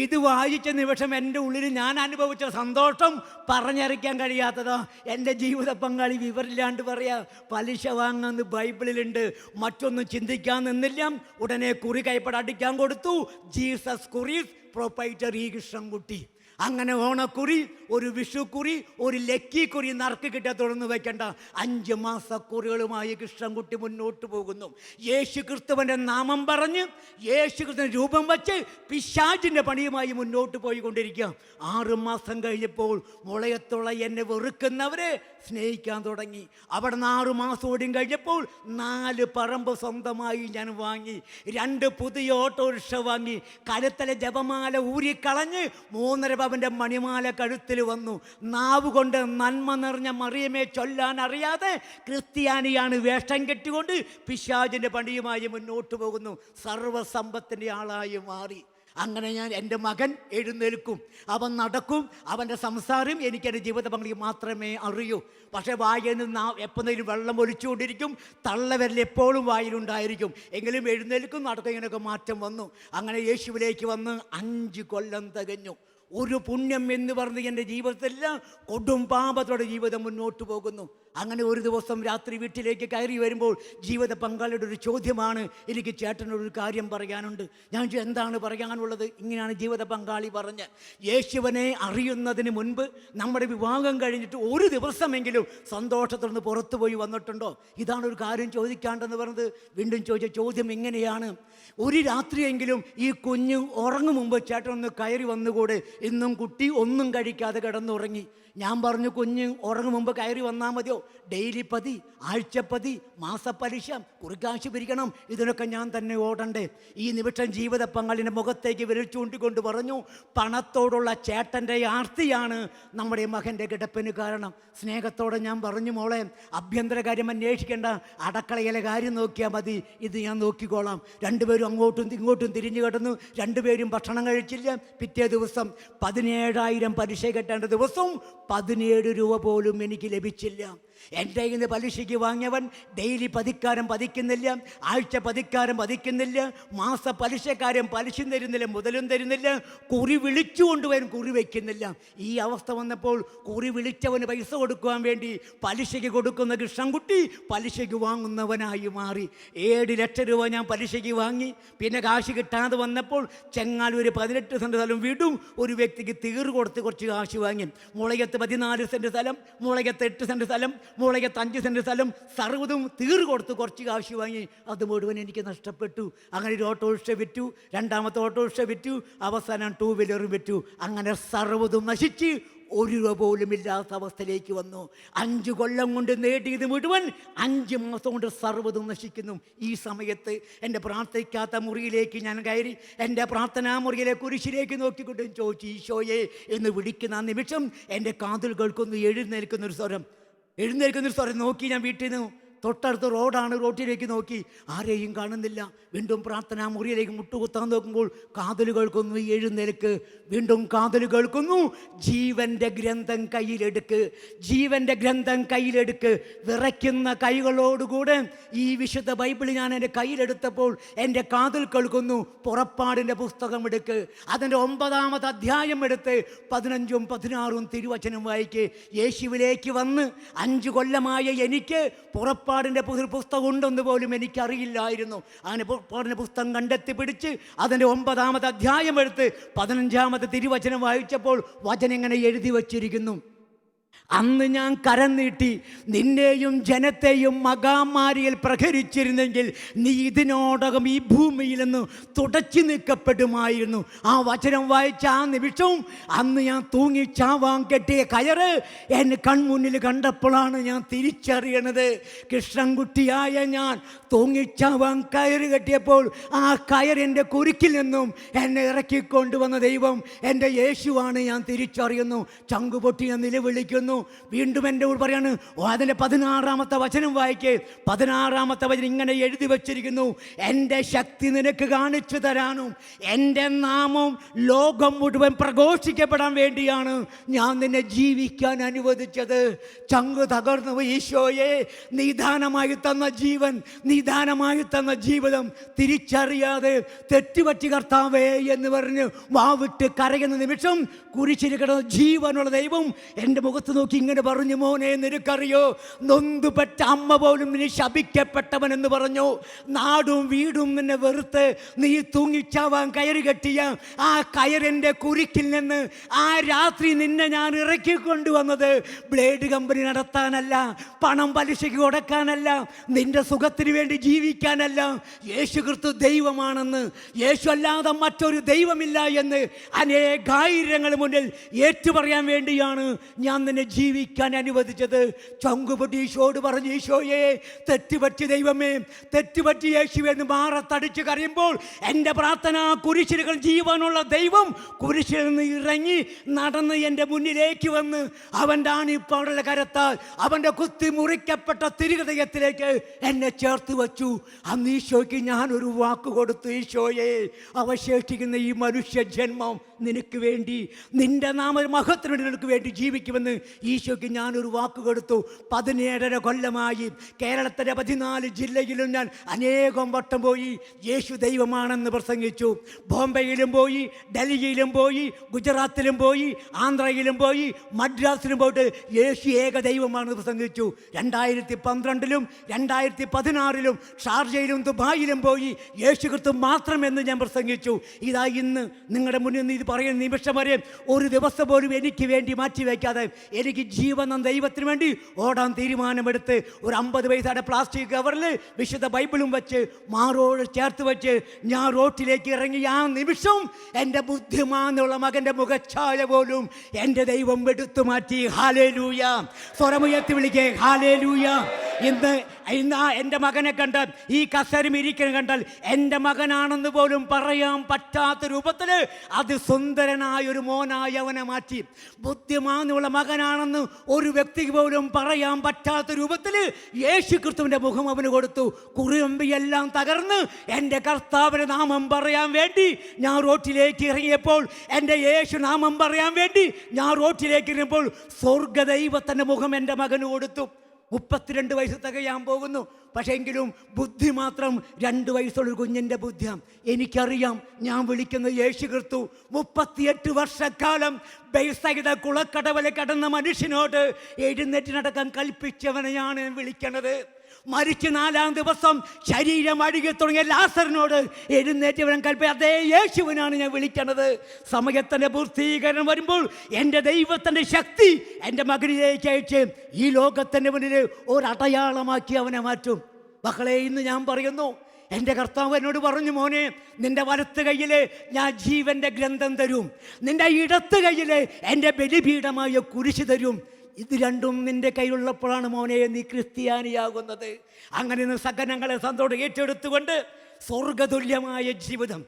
ഇത് വായിച്ച നിമിഷം എൻ്റെ ഉള്ളിൽ ഞാൻ അനുഭവിച്ച സന്തോഷം പറഞ്ഞറിയിക്കാൻ കഴിയാത്തതാ. എൻ്റെ ജീവിത പങ്കാളി വിവരമില്ലാണ്ട് പറയാ, പലിശ വാങ്ങാന്ന് ബൈബിളിലുണ്ട്. മറ്റൊന്നും ചിന്തിക്കാൻ നിന്നില്ല. ഉടനെ കുറി കൈപ്പട അടിക്കാൻ കൊടുത്തു. ജീസസ് കുറീസ് പ്രൊപ്പൈറ്ററി കൃഷ്ണൻകുട്ടി. അങ്ങനെ ഓണക്കുറി, ഒരു വിഷുക്കുറി, ഒരു ലക്കിക്കുറി നറുക്ക് കിട്ടാൻ തുടർന്ന് വയ്ക്കേണ്ട 5 മാസക്കുറികളുമായി കൃഷ്ണൻകുട്ടി മുന്നോട്ട് പോകുന്നു. യേശു ക്രിസ്തുവിൻ്റെ നാമം പറഞ്ഞ്, യേശു ക്രിസ്തുവിന് രൂപം വെച്ച് പിശാചിൻ്റെ പണിയുമായി മുന്നോട്ട് പോയിക്കൊണ്ടിരിക്കുക. 6 മാസം കഴിഞ്ഞപ്പോൾ മുളയത്തുള്ള എന്നെ വെറുക്കുന്നവരെ സ്നേഹിക്കാൻ തുടങ്ങി. അവിടെ നിന്ന് 6 മാസം ഓടിയും കഴിഞ്ഞപ്പോൾ 4 പറമ്പ് സ്വന്തമായി ഞാൻ വാങ്ങി, 2 പുതിയ ഓട്ടോറിക്ഷ വാങ്ങി, കഴുത്തലെ ജപമാല ഊരിക്കളഞ്ഞ് 3.5 പവൻ്റെ മണിമാല കഴുത്തിൽ വന്നു. നാവ് കൊണ്ട് നന്മ നിറഞ്ഞ മറിയമേ ചൊല്ലാൻ അറിയാതെ ക്രിസ്ത്യാനിയാണ് വേഷം കെട്ടിക്കൊണ്ട് പിശാചിൻ്റെ പണിയുമായി മുന്നോട്ട് പോകുന്നു. സർവ്വസമ്പത്തിൻ്റെ ആളായി മാറി. അങ്ങനെ എൻ്റെ മകൻ എഴുന്നേൽക്കും, അവൻ നടക്കും, അവൻ്റെ സംസാരം എനിക്ക് എൻ്റെ ജീവിത പങ്കാളിക്ക് മാത്രമേ അറിയൂ. പക്ഷേ വായിൽ നിന്ന് എപ്പോഴെങ്കിലും വെള്ളം ഒലിച്ചുകൊണ്ടിരിക്കും, തള്ളവരിൽ എപ്പോഴും വായിലുണ്ടായിരിക്കും. എങ്കിലും എഴുന്നേൽക്കും, നടക്കും. ഇങ്ങനെയൊക്കെ മാറ്റം വന്നു. അങ്ങനെ യേശുവിലേക്ക് വന്ന് 5 കൊല്ലം തികഞ്ഞു. ഒരു പുണ്യം എന്ന് പറഞ്ഞ് എൻ്റെ ജീവിതത്തിലെല്ലാം കൊടും പാപത്തോടെ ജീവിതം മുന്നോട്ട് പോകുന്നു. അങ്ങനെ ഒരു ദിവസം രാത്രി വീട്ടിലേക്ക് കയറി വരുമ്പോൾ ജീവിത പങ്കാളിയുടെ ഒരു ചോദ്യമാണ്, എനിക്ക് ചേട്ടനോടൊരു കാര്യം പറയാനുണ്ട്. ഞാൻ ചോദിച്ചു, എന്താണ് പറയാനുള്ളത്? ഇങ്ങനെയാണ് ജീവിത പങ്കാളി പറഞ്ഞ്, യേശുവിനെ അറിയുന്നതിന് മുൻപ് നമ്മുടെ വിവാഹം കഴിഞ്ഞിട്ട് ഒരു ദിവസമെങ്കിലും സന്തോഷത്തോടെ പുറത്തു പോയി വന്നിട്ടുണ്ടോ? ഇതാണ് ഒരു കാര്യം ചോദിക്കാണ്ടെന്ന് പറഞ്ഞത്. വീണ്ടും ചോദിച്ച ചോദ്യം ഇങ്ങനെയാണ്, ഒരു രാത്രിയെങ്കിലും ഈ കുഞ്ഞ് ഉറങ്ങും മുമ്പ് ചേട്ടനൊന്ന് കയറി വന്നുകൂടെ? ഇന്നും കുട്ടി ഒന്നും കഴിക്കാതെ കിടന്നുറങ്ങി. ഞാൻ പറഞ്ഞു, കുഞ്ഞ് ഉറങ്ങും മുമ്പ് കയറി വന്നാൽ മതിയോ? ഡെയിലി പതി, ആഴ്ചപ്പതി, മാസപ്പലിശ, കുറിക്കാശ് പിരിക്കണം, ഇതിനൊക്കെ ഞാൻ തന്നെ ഓടണ്ടേ? ഈ നിമിഷം ജീവിത പങ്കാളിൻ്റെ മുഖത്തേക്ക് വിരൽ ചൂണ്ടിക്കൊണ്ട് പറഞ്ഞു, പണത്തോടുള്ള ചേട്ടൻ്റെ ആർത്തിയാണ് നമ്മുടെ മകൻ്റെ കിടപ്പിന് കാരണം. സ്നേഹത്തോടെ ഞാൻ പറഞ്ഞു, മോളെ, ആഭ്യന്തര കാര്യം അന്വേഷിക്കേണ്ട, അടുക്കളയിലെ കാര്യം നോക്കിയാൽ മതി, ഇത് ഞാൻ നോക്കിക്കോളാം. രണ്ടുപേരും അങ്ങോട്ടും ഇങ്ങോട്ടും തിരിഞ്ഞു കിടന്നു. രണ്ടുപേരും ഭക്ഷണം കഴിച്ചില്ല. പിറ്റേ ദിവസം 17,000 പലിശ കെട്ടേണ്ട ദിവസവും 17 രൂപ പോലും എനിക്ക് ലഭിച്ചില്ല. എൻ്റെ കയ്യിൽ നിന്ന് പലിശയ്ക്ക് വാങ്ങിയവൻ ഡെയിലി പതിക്കാരൻ പതിക്കുന്നില്ല, ആഴ്ച പതിക്കാരൻ പതിക്കുന്നില്ല, മാസ പലിശക്കാരൻ പലിശ തരുന്നില്ല, മുതലും തരുന്നില്ല, കുറി വിളിച്ചുകൊണ്ടുവരും കുറി വയ്ക്കുന്നില്ല. ഈ അവസ്ഥ വന്നപ്പോൾ കുറി വിളിച്ചവന് പൈസ കൊടുക്കുവാൻ വേണ്ടി പലിശയ്ക്ക് കൊടുക്കുന്ന കൃഷ്ണൻകുട്ടി പലിശയ്ക്ക് വാങ്ങുന്നവനായി മാറി. 7 ലക്ഷം രൂപ ഞാൻ പലിശയ്ക്ക് വാങ്ങി. പിന്നെ കാശ് കിട്ടാതെ വന്നപ്പോൾ ചെങ്ങാലൂർ 18 സെൻറ്റ് സ്ഥലം വീടും ഒരു വ്യക്തിക്ക് തീർ കൊടുത്ത് കുറച്ച് കാശ് വാങ്ങി. മുളയത്ത് 14 സെൻറ്റ് സ്ഥലം, മുളയത്ത് 8 സെൻറ്റ് സ്ഥലം, മുളയത്ത് 5 സെൻറ്റ് സ്ഥലം, സർവ്വതും തീർ കൊടുത്ത് കുറച്ച് കാശ് വാങ്ങി. അത് മുഴുവൻ എനിക്ക് നഷ്ടപ്പെട്ടു. അങ്ങനെ ഒരു ഓട്ടോറിക്ഷ വിറ്റു, രണ്ടാമത്തെ ഓട്ടോറിക്ഷ വിറ്റു, അവസാനം 2 വീലറും വിറ്റു. അങ്ങനെ സർവ്വതും നശിച്ച് 1 രൂപ പോലും ഇല്ലാത്ത അവസ്ഥയിലേക്ക് വന്നു. 5 കൊല്ലം കൊണ്ട് നേടിയത് മുഴുവൻ 5 മാസം കൊണ്ട് സർവ്വതും നശിക്കുന്നു. ഈ സമയത്ത് എൻ്റെ പ്രാർത്ഥിക്കാത്ത മുറിയിലേക്ക് ഞാൻ കയറി. എൻ്റെ പ്രാർത്ഥനാ മുറിയിലെ കുരിശിലേക്ക് നോക്കിക്കൊണ്ട് ചോദിച്ചു, ഈശോയെ എന്ന് വിളിക്കുന്ന ആ നിമിഷം എൻ്റെ കാതിൽ കേൾക്കുന്നു എഴുന്നേൽക്കുന്നൊരു സ്വരം നോക്കി. ഞാൻ വീട്ടിൽ നിന്ന് തൊട്ടടുത്ത് റോഡാണ്, റോഡിലേക്ക് നോക്കി, ആരെയും കാണുന്നില്ല. വീണ്ടും പ്രാർത്ഥനാ മുറിയിലേക്ക് മുട്ടുകുത്താൻ നോക്കുമ്പോൾ കാതൽ കേൾക്കുന്നു, എഴുന്നേൽക്ക്. വീണ്ടും കാതൽ കേൾക്കുന്നു, ജീവൻ്റെ ഗ്രന്ഥം കയ്യിലെടുക്ക്, ജീവൻ്റെ ഗ്രന്ഥം കയ്യിലെടുക്ക്. വിറയ്ക്കുന്ന കൈകളോടുകൂടെ ഈ വിശുദ്ധ ബൈബിൾ ഞാൻ എൻ്റെ കയ്യിലെടുത്തപ്പോൾ എൻ്റെ കാതിൽ കേൾക്കുന്നു, പുറപ്പാടിൻ്റെ പുസ്തകം എടുക്ക്, അതിൻ്റെ 9-ാമത്തെ അധ്യായം എടുത്ത് 15ഉം 16ഉം തിരുവചനം വായിക്ക്. യേശുവിലേക്ക് വന്ന് 5 കൊല്ലമായ എനിക്ക് പുറപ്പാടിൻ്റെ പുസ്തകം ഉണ്ടെന്ന് പോലും എനിക്കറിയില്ലായിരുന്നു. അങ്ങനെ പുറപ്പാടിൻ്റെ പുസ്തകം കണ്ടെത്തി പിടിച്ച് അതിൻ്റെ 9-ാമത്തെ അധ്യായം എടുത്ത് 15-ാമത്തെ തിരുവചനം വായിച്ചപ്പോൾ വചനം ഇങ്ങനെ എഴുതി വച്ചിരിക്കുന്നു, അന്ന് ഞാൻ കരം നീട്ടി നിന്നെയും ജനത്തെയും മഹാമാരിയിൽ പ്രഹരിച്ചിരുന്നെങ്കിൽ നീ ഇതിനോടകം ഈ ഭൂമിയിൽ നിന്ന് തുടച്ചു നീക്കപ്പെടുമായിരുന്നു. ആ വചനം വായിച്ച ആ നിമിഷവും അന്ന് ഞാൻ തൂങ്ങി ചാവാൻ കെട്ടിയ കയറ് എന്നെ കൺമുന്നിൽ കണ്ടപ്പോഴാണ് ഞാൻ തിരിച്ചറിയണത്. കൃഷ്ണൻകുട്ടിയായ ഞാൻ തൂങ്ങിച്ചാവാൻ കയറ് കെട്ടിയപ്പോൾ ആ കയറിൻ്റെ കുരുക്കിൽ നിന്നും എന്നെ ഇറക്കിക്കൊണ്ടുവന്ന ദൈവം എൻ്റെ യേശുവാണ് ഞാൻ തിരിച്ചറിയുന്നു. ചങ്കുപൊട്ടി ഞാൻ നിലവിളിക്കുന്നു. വീണ്ടും എൻ്റെ കൂടെ പറയാണ്, അതിൻ്റെ 16-ാമത്തെ വചനം വായിക്കേ. 16-ാമത്തെ വചനം ഇങ്ങനെ എഴുതി വച്ചിരിക്കുന്നു, എൻ്റെ ശക്തി നിനക്ക് കാണിച്ചു തരാനും എൻ്റെ നാമം ലോകം മുഴുവൻ പ്രഘോഷിക്കപ്പെടാൻ വേണ്ടിയാണ് ഞാൻ നിന്നെ ജീവിക്കാൻ അനുവദിച്ചത്. ചങ്ക് തകർന്നു, ഈശോയെ നിദാനമായി തന്ന ജീവൻ, നിദാനമായി തന്ന ജീവിതം തിരിച്ചറിയാതെ തെറ്റുപറ്റി കർത്താവേ എന്ന് പറഞ്ഞ് വാവിട്ട് കരയുന്ന നിമിഷം കുരിശിൽ കിടന്ന ജീവനുള്ള ദൈവം എൻ്റെ മുഖത്ത് നോക്കി ഇങ്ങനെ പറഞ്ഞു, മോനെ നിനക്കറിയോ, നൊന്തുപെട്ട അമ്മ പോലും നീ ശപിക്കപ്പെട്ടവൻ എന്ന് പറഞ്ഞു. നാടും വീടും നിന്നെ വെറുത്ത് നീ തൂങ്ങിച്ചാവാൻ കയറി കെട്ടിയ ആ കയറിൻ്റെ കുരുക്കിൽ നിന്ന് ആ രാത്രി നിന്നെ ഞാൻ ഇറക്കിക്കൊണ്ടുവന്നത് ബ്ലേഡ് കമ്പനി നടത്താനല്ല, പണം പലിശയ്ക്ക് കൊടുക്കാനല്ല, നിന്റെ സുഖത്തിന് വേണ്ടി ജീവിക്കാനല്ല. യേശു ക്രിസ്തു ദൈവമാണെന്ന്, യേശു അല്ലാതെ മറ്റൊരു ദൈവമില്ല എന്ന് അനേകായിരങ്ങൾ മുന്നിൽ ഏറ്റുപറയാൻ വേണ്ടിയാണ് ഞാൻ നിന്നെ ജീവിക്കാൻ അനുവദിച്ചത്. ചങ്കുപൊട്ടി ഈശോട് പറഞ്ഞു, ഈശോയെ തെറ്റുപറ്റി ദൈവമേ, തെറ്റുപറ്റി യേശുവേ എന്ന് മാറത്തടിച്ച് കരയുമ്പോൾ എൻ്റെ പ്രാർത്ഥന കുരിശിലുകൾ ജീവനുള്ള ദൈവം കുരിശിൽ നിന്ന് ഇറങ്ങി നടന്ന് എൻ്റെ മുന്നിലേക്ക് വന്ന് അവൻ്റെ ആണിപ്പാടുള്ള കരത്താൽ അവൻ്റെ കുത്തി മുറിക്കപ്പെട്ട തിരുഹൃദയത്തിലേക്ക് എന്നെ ചേർത്ത് വച്ചു. അന്ന് ഈശോയ്ക്ക് ഞാനൊരു വാക്ക് കൊടുത്തു, ഈശോയെ അവശേഷിക്കുന്ന ഈ മനുഷ്യ ജന്മം നിനക്ക് വേണ്ടി, നിന്റെ നാമമഹത്വത്തിന് വേണ്ടി നിനക്ക് വേണ്ടി ജീവിക്കുമെന്ന് ഈശോയ്ക്ക് ഞാനൊരു വാക്ക് കൊടുത്തു. 17.5 കൊല്ലമായി കേരളത്തിലെ 14 ജില്ലയിലും ഞാൻ അനേകം വട്ടം പോയി യേശു ദൈവമാണെന്ന് പ്രസംഗിച്ചു. ബോംബെയിലും പോയി, ഡൽഹിയിലും പോയി, ഗുജറാത്തിലും പോയി, ആന്ധ്രയിലും പോയി, മദ്രാസിലും പോയിട്ട് യേശു ഏക ദൈവമാണെന്ന് പ്രസംഗിച്ചു. 2012-ലും 2016-ലും ഷാർജയിലും ദുബായിലും പോയി യേശു ക്രിസ്തു മാത്രമെന്ന് ഞാൻ പ്രസംഗിച്ചു. ഇതാ ഇന്ന് നിങ്ങളുടെ മുന്നിൽ നിന്ന് ഇത് പറയുന്ന നിമിഷം വരെ ഒരു ദിവസം പോലും എനിക്ക് വേണ്ടി മാറ്റിവെക്കാതെ എനിക്ക് ജീവൻ എന്ന ദൈവത്തിന് വേണ്ടി ഓടാൻ തീരുമാനമെടുത്ത് ഒരു 50 പൈസയുടെ പ്ലാസ്റ്റിക് കവറിൽ വിശുദ്ധ ബൈബിളും വെച്ച് മാറോട് ചേർത്ത് വെച്ച് ഞാൻ റോട്ടിലേക്ക് ഇറങ്ങി. ആ നിമിഷം എൻ്റെ ബുദ്ധിമാനുള്ള മകൻ്റെ മുഖച്ഛായ പോലും എൻ്റെ ദൈവം എടുത്തു മാറ്റി. ഹല്ലേലൂയ! സ്വരമുയർത്തി വിളിക്കേ ഹല്ലേലൂയ! ഇന്ന് എൻ്റെ മകനെ കണ്ടാൽ, ഈ കസേരയിൽ ഇരിക്കുന്നത് കണ്ടാൽ എൻ്റെ മകനാണെന്ന് പോലും പറയാൻ പറ്റാത്ത രൂപത്തിൽ അതിസുന്ദരനായ ഒരു മോനായി അവനെ മാറ്റി. ബുദ്ധിമാനുള്ള മകനാണെന്ന് ഒരു വ്യക്തിക്ക് പോലും പറയാൻ പറ്റാത്ത രൂപത്തിൽ യേശു ക്രിസ്തുവിൻ്റെ മുഖം അവന് കൊടുത്തു. കുറുമ്പെല്ലാം തകർന്ന് എൻ്റെ കർത്താവിൻ്റെ നാമം പറയാൻ വേണ്ടി ഞാൻ റോട്ടിലേക്ക് ഇറങ്ങിയപ്പോൾ, എൻ്റെ യേശു നാമം പറയാൻ വേണ്ടി ഞാൻ റോട്ടിലേക്ക് ഇറങ്ങിയപ്പോൾ സ്വർഗ്ഗദൈവത്തിൻ്റെ മുഖം എൻ്റെ മകന് കൊടുത്തു. 32 വയസ്സ് തികയാൻ പോകുന്നു. പക്ഷേ എങ്കിലും ബുദ്ധി മാത്രം 2 വയസ്സുള്ളൊരു കുഞ്ഞിൻ്റെ ബുദ്ധിയാണ്. എനിക്കറിയാം ഞാൻ വിളിക്കുന്നത് യേശു ക്രിസ്തു 38 വർഷക്കാലം ബെയ്സൈദ കുളക്കടവലെ കടന്ന മനുഷ്യനോട് എഴുന്നേറ്റ് നടക്കാൻ കൽപ്പിച്ചവനെയാണ് വിളിക്കണത്. മരിച്ച് 4-ാം ദിവസം ശരീരം അഴുകി തുടങ്ങിയ ലാസറിനോട് എഴുന്നേറ്റവൻ കൽപ്പി അതേ യേശുവിനാണ് ഞാൻ വിളിക്കണത്. സമയത്തിൻ്റെ പൂർത്തീകരണം വരുമ്പോൾ എൻ്റെ ദൈവത്തിൻ്റെ ശക്തി എൻ്റെ മകനിലേക്ക് അയച്ച് ഈ ലോകത്തിൻ്റെ മുന്നിൽ ഒരടയാളമാക്കി അവനെ മാറ്റും. മക്കളെ, ഇന്ന് ഞാൻ പറയുന്നു, എൻ്റെ കർത്താവ് എന്നോട് പറഞ്ഞു, മോനെ, നിന്റെ വലത്ത് കയ്യിൽ ഞാൻ ജീവൻ്റെ ഗ്രന്ഥം തരും, നിന്റെ ഇടത്ത് കയ്യിൽ എൻ്റെ ബലിപീഠമായ കുരിശ് തരും. ഇത് രണ്ടും നിന്റെ കയ്യിലുള്ളപ്പോഴാണ് മോനെ നീ ക്രിസ്ത്യാനിയാകുന്നത്. അങ്ങനെ സകലങ്ങളെ സന്തോഷം ഏറ്റെടുത്തുകൊണ്ട് സ്വർഗതുല്യമായ ജീവിതം,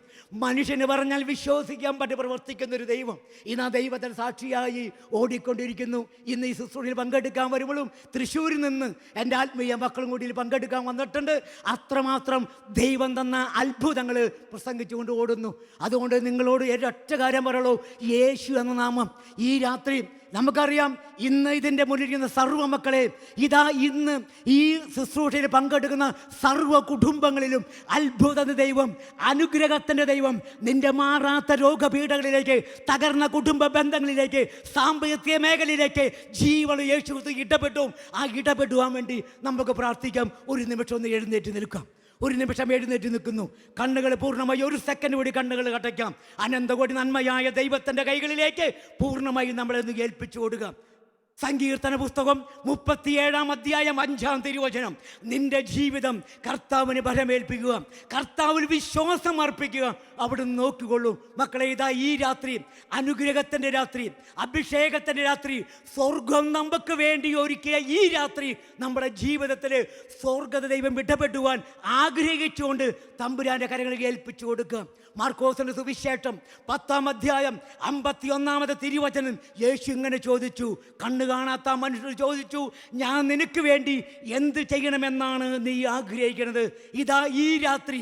മനുഷ്യന് പറഞ്ഞാൽ വിശ്വസിക്കാൻ പറ്റി പ്രവർത്തിക്കുന്ന ഒരു ദൈവം ഇന്ന് ആ ദൈവത്തിന് സാക്ഷിയായി ഓടിക്കൊണ്ടിരിക്കുന്നു. ഇന്ന് ഈ ശുശ്രൂഷയിൽ പങ്കെടുക്കാൻ വരുമ്പോഴും തൃശ്ശൂരിൽ നിന്ന് എൻ്റെ ആത്മീയ മക്കളും കൂടി പങ്കെടുക്കാൻ വന്നിട്ടുണ്ട്. അത്രമാത്രം ദൈവം തന്ന അത്ഭുതങ്ങൾ പ്രസംഗിച്ചുകൊണ്ട് ഓടുന്നു. അതുകൊണ്ട് നിങ്ങളോട് ഒരൊറ്റ കാര്യം പറയുള്ളൂ, യേശു എന്ന നാമം ഈ രാത്രി നമുക്കറിയാം. ഇന്ന് ഇതിൻ്റെ മുന്നിലിരിക്കുന്ന സർവ്വ മക്കളെ, ഇതാ ഇന്ന് ഈ ശുശ്രൂഷയിൽ പങ്കെടുക്കുന്ന സർവ്വ കുടുംബങ്ങളിലും അത്ഭുത ദൈവം, അനുഗ്രഹത്തിൻ്റെ ദൈവം നിന്റെ മാറാത്ത രോഗപീഠകളിലേക്ക്, തകർന്ന കുടുംബ ബന്ധങ്ങളിലേക്ക്, സാമ്പത്തിക മേഖലയിലേക്ക് ജീവൻ യേശു ഇടപെട്ടു. ആ ഇടപെടുവാൻ വേണ്ടി നമുക്ക് പ്രാർത്ഥിക്കാം. ഒരു നിമിഷം ഒന്ന് എഴുന്നേറ്റ് നിൽക്കാം. ഒരു നിമിഷം എഴുന്നേറ്റ് നിൽക്കുന്നു. കണ്ണുകൾ പൂർണ്ണമായി ഒരു സെക്കൻഡ് കൂടി കണ്ണുകൾ അടയ്ക്കാം. അനന്തകോടി നന്മയായ ദൈവത്തിൻ്റെ കൈകളിലേക്ക് പൂർണ്ണമായി നമ്മളെന്ന് ഏൽപ്പിച്ചു കൊടുക്കാം. സങ്കീർത്തന പുസ്തകം 37-ാം അധ്യായം 5-ാം തിരുവചനം, നിന്റെ ജീവിതം കർത്താവിന് ഭരമേൽപ്പിക്കുക, കർത്താവിൽ വിശ്വാസം അർപ്പിക്കുക, അവിടുന്ന് നോക്കിക്കൊള്ളൂ. മക്കളെ, ഇതാ ഈ രാത്രി അനുഗ്രഹത്തിൻ്റെ രാത്രി, അഭിഷേകത്തിൻ്റെ രാത്രി, സ്വർഗം നമുക്ക് വേണ്ടി ഒരുക്കിയ ഈ രാത്രി നമ്മുടെ ജീവിതത്തിൽ സ്വർഗ ദൈവം ഇടപെടുവാൻ ആഗ്രഹിച്ചുകൊണ്ട് തമ്പുരാൻ്റെ കരങ്ങളിൽ ഏൽപ്പിച്ചു കൊടുക്കുക. മാർക്കോസിന്റെ സുവിശേഷം 10-ാം അധ്യായം 51-ാമത്തെ തിരുവചനം, യേശു ഇങ്ങനെ ചോദിച്ചു, കണ്ണു കാണാത്ത മനുഷ്യർ ചോദിച്ചു, ഞാൻ നിനക്ക് വേണ്ടി എന്ത് ചെയ്യണമെന്നാണ് നീ ആഗ്രഹിക്കുന്നത്? ഇതാ ഈ രാത്രി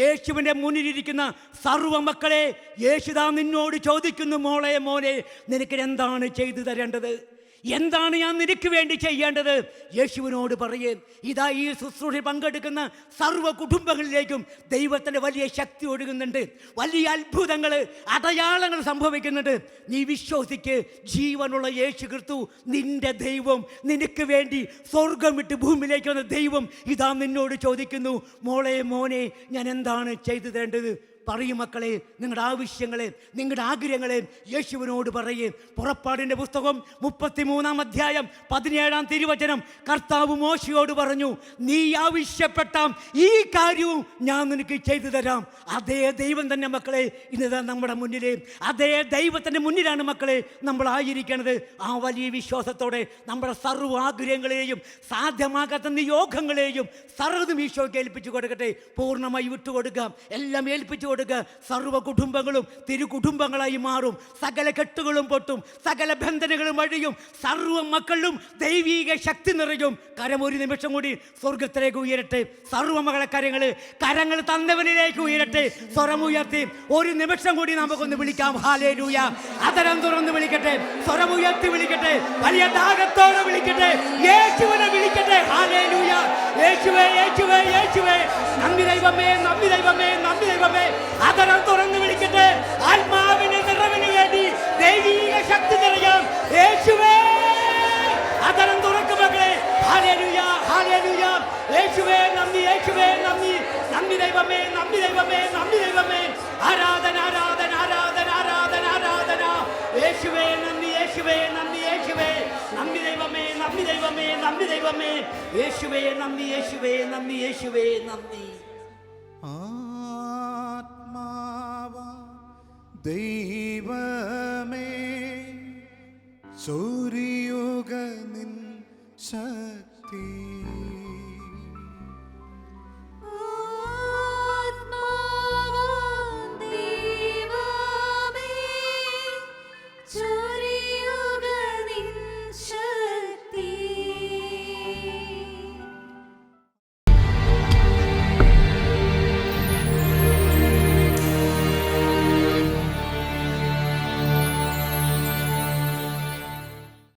യേശുവിൻ്റെ മുന്നിലിരിക്കുന്ന സർവ്വ മക്കളെ യേശുദാ നിന്നോട് ചോദിക്കുന്നു, മോളെ, മോനെ, നിനക്ക് എന്താണ് ചെയ്തു തരേണ്ടത്? എന്താണ് ഞാൻ നിനക്ക് വേണ്ടി ചെയ്യേണ്ടത്? യേശുവിനോട് പറയേ. ഇതാ ഈ ശുശ്രൂഷയിൽ പങ്കെടുക്കുന്ന സർവ്വ കുടുംബങ്ങളിലേക്കും ദൈവത്തിൻ്റെ വലിയ ശക്തി ഒഴുകുന്നുണ്ട്. വലിയ അത്ഭുതങ്ങൾ, അടയാളങ്ങൾ സംഭവിക്കുന്നുണ്ട്. നീ വിശ്വസിക്ക്. ജീവനുള്ള യേശു ക്രിസ്തു നിന്റെ ദൈവം, നിനക്ക് വേണ്ടി സ്വർഗം വിട്ട് ഭൂമിയിലേക്ക് വന്ന ദൈവം ഇതാ നിന്നോട് ചോദിക്കുന്നു, മോളെ, മോനെ, ഞാൻ എന്താണ് ചെയ്തു തരേണ്ടത്? പറയും മക്കളെ, നിങ്ങളുടെ ആവശ്യങ്ങളെ, നിങ്ങളുടെ ആഗ്രഹങ്ങളെ യേശുവിനോട് പറയേ. പുറപ്പാടിൻ്റെ പുസ്തകം 33-ാം അധ്യായം 17-ാം തിരുവചനം, കർത്താവ് മോശയോട് പറഞ്ഞു, നീ ആവശ്യപ്പെട്ട ഈ കാര്യവും ഞാൻ നിനക്ക് ചെയ്തു തരാം. അതേ ദൈവം തന്നെ മക്കളെ ഇന്ന് നമ്മുടെ മുന്നിൽ, അതേ ദൈവത്തിൻ്റെ മുന്നിലാണ് മക്കളെ നമ്മളായിരിക്കണത്. ആ വലിയ വിശ്വാസത്തോടെ നമ്മുടെ സർവ്വ ആഗ്രഹങ്ങളെയും സാധ്യമാകാത്ത നിയോഗങ്ങളെയും സർവ്വതും ഈശോയ്ക്ക് ഏൽപ്പിച്ചു കൊടുക്കട്ടെ. പൂർണ്ണമായി വിട്ടുകൊടുക്കാം. എല്ലാം ഏൽപ്പിച്ചു കൊടുക്കുക. സർവ്വ കുടുംബങ്ങളും തിരുകുടുംബങ്ങളായി മാറും. സകല കെട്ടുകളും പൊട്ടും, സകല ബന്ധനങ്ങളും അഴിയും, സർവ്വ മക്കളിലും ദൈവീക ശക്തി നിറയും. കരം ഒരു നിമിഷം കൂടി സ്വർഗത്തിലേക്ക് ഉയരട്ടെ. സർവ്വ മകളെ കരങ്ങൾ തന്നവനിലേക്ക് ഉയരട്ടെ. സ്വരമുയർത്തി ഒരു നിമിഷം കൂടി നമുക്കൊന്ന് വിളിക്കാം. ഹല്ലേലൂയ. അതരം തുറന്ന് വിളിക്കട്ടെ, സ്വരമുയർത്തി വിളിക്കട്ടെ, വലിയ ദാഹത്തോടെ വിളിക്കട്ടെ, യേശുവിനെ വിളിക്കട്ടെ. ഹല്ലേലൂയ. യേശുവേ, യേശുവേ, യേശുവേ. നന്ദി ദൈവമേ, നന്ദി ദൈവമേ, നന്ദി ദൈവമേ. അതരം തുറന്ന് വിളിക്കട്ടെ. ആത്മാവിന്റെ നിറവിന് വേണ്ടി ദൈവീക ശക്തി നിറയാം. യേശുവേ, അതരം തുറക്ക് മക്കളെ. Hallelujah, hallelujah. യേശുവേ നന്ദി, യേശുവേ നന്ദി. നന്ദി ദൈവമേ, നന്ദി ദൈവമേ, നന്ദി ദൈവമേ. ആരാധന, ആരാധന, ആരാധന, ആരാധന, ആരാധന. യേശുവേ നന്ദി, യേശുവേ നന്ദി, യേശുവേ നന്ദി ദൈവമേ, നന്ദി ദൈവമേ, നന്ദി ദൈവമേ. യേശുവേ നന്ദി, യേശുവേ നന്ദി, യേശുവേ നന്ദി. ആത്മാവ ദൈവമേ ചൊരിയുക നിൻ ശക്തി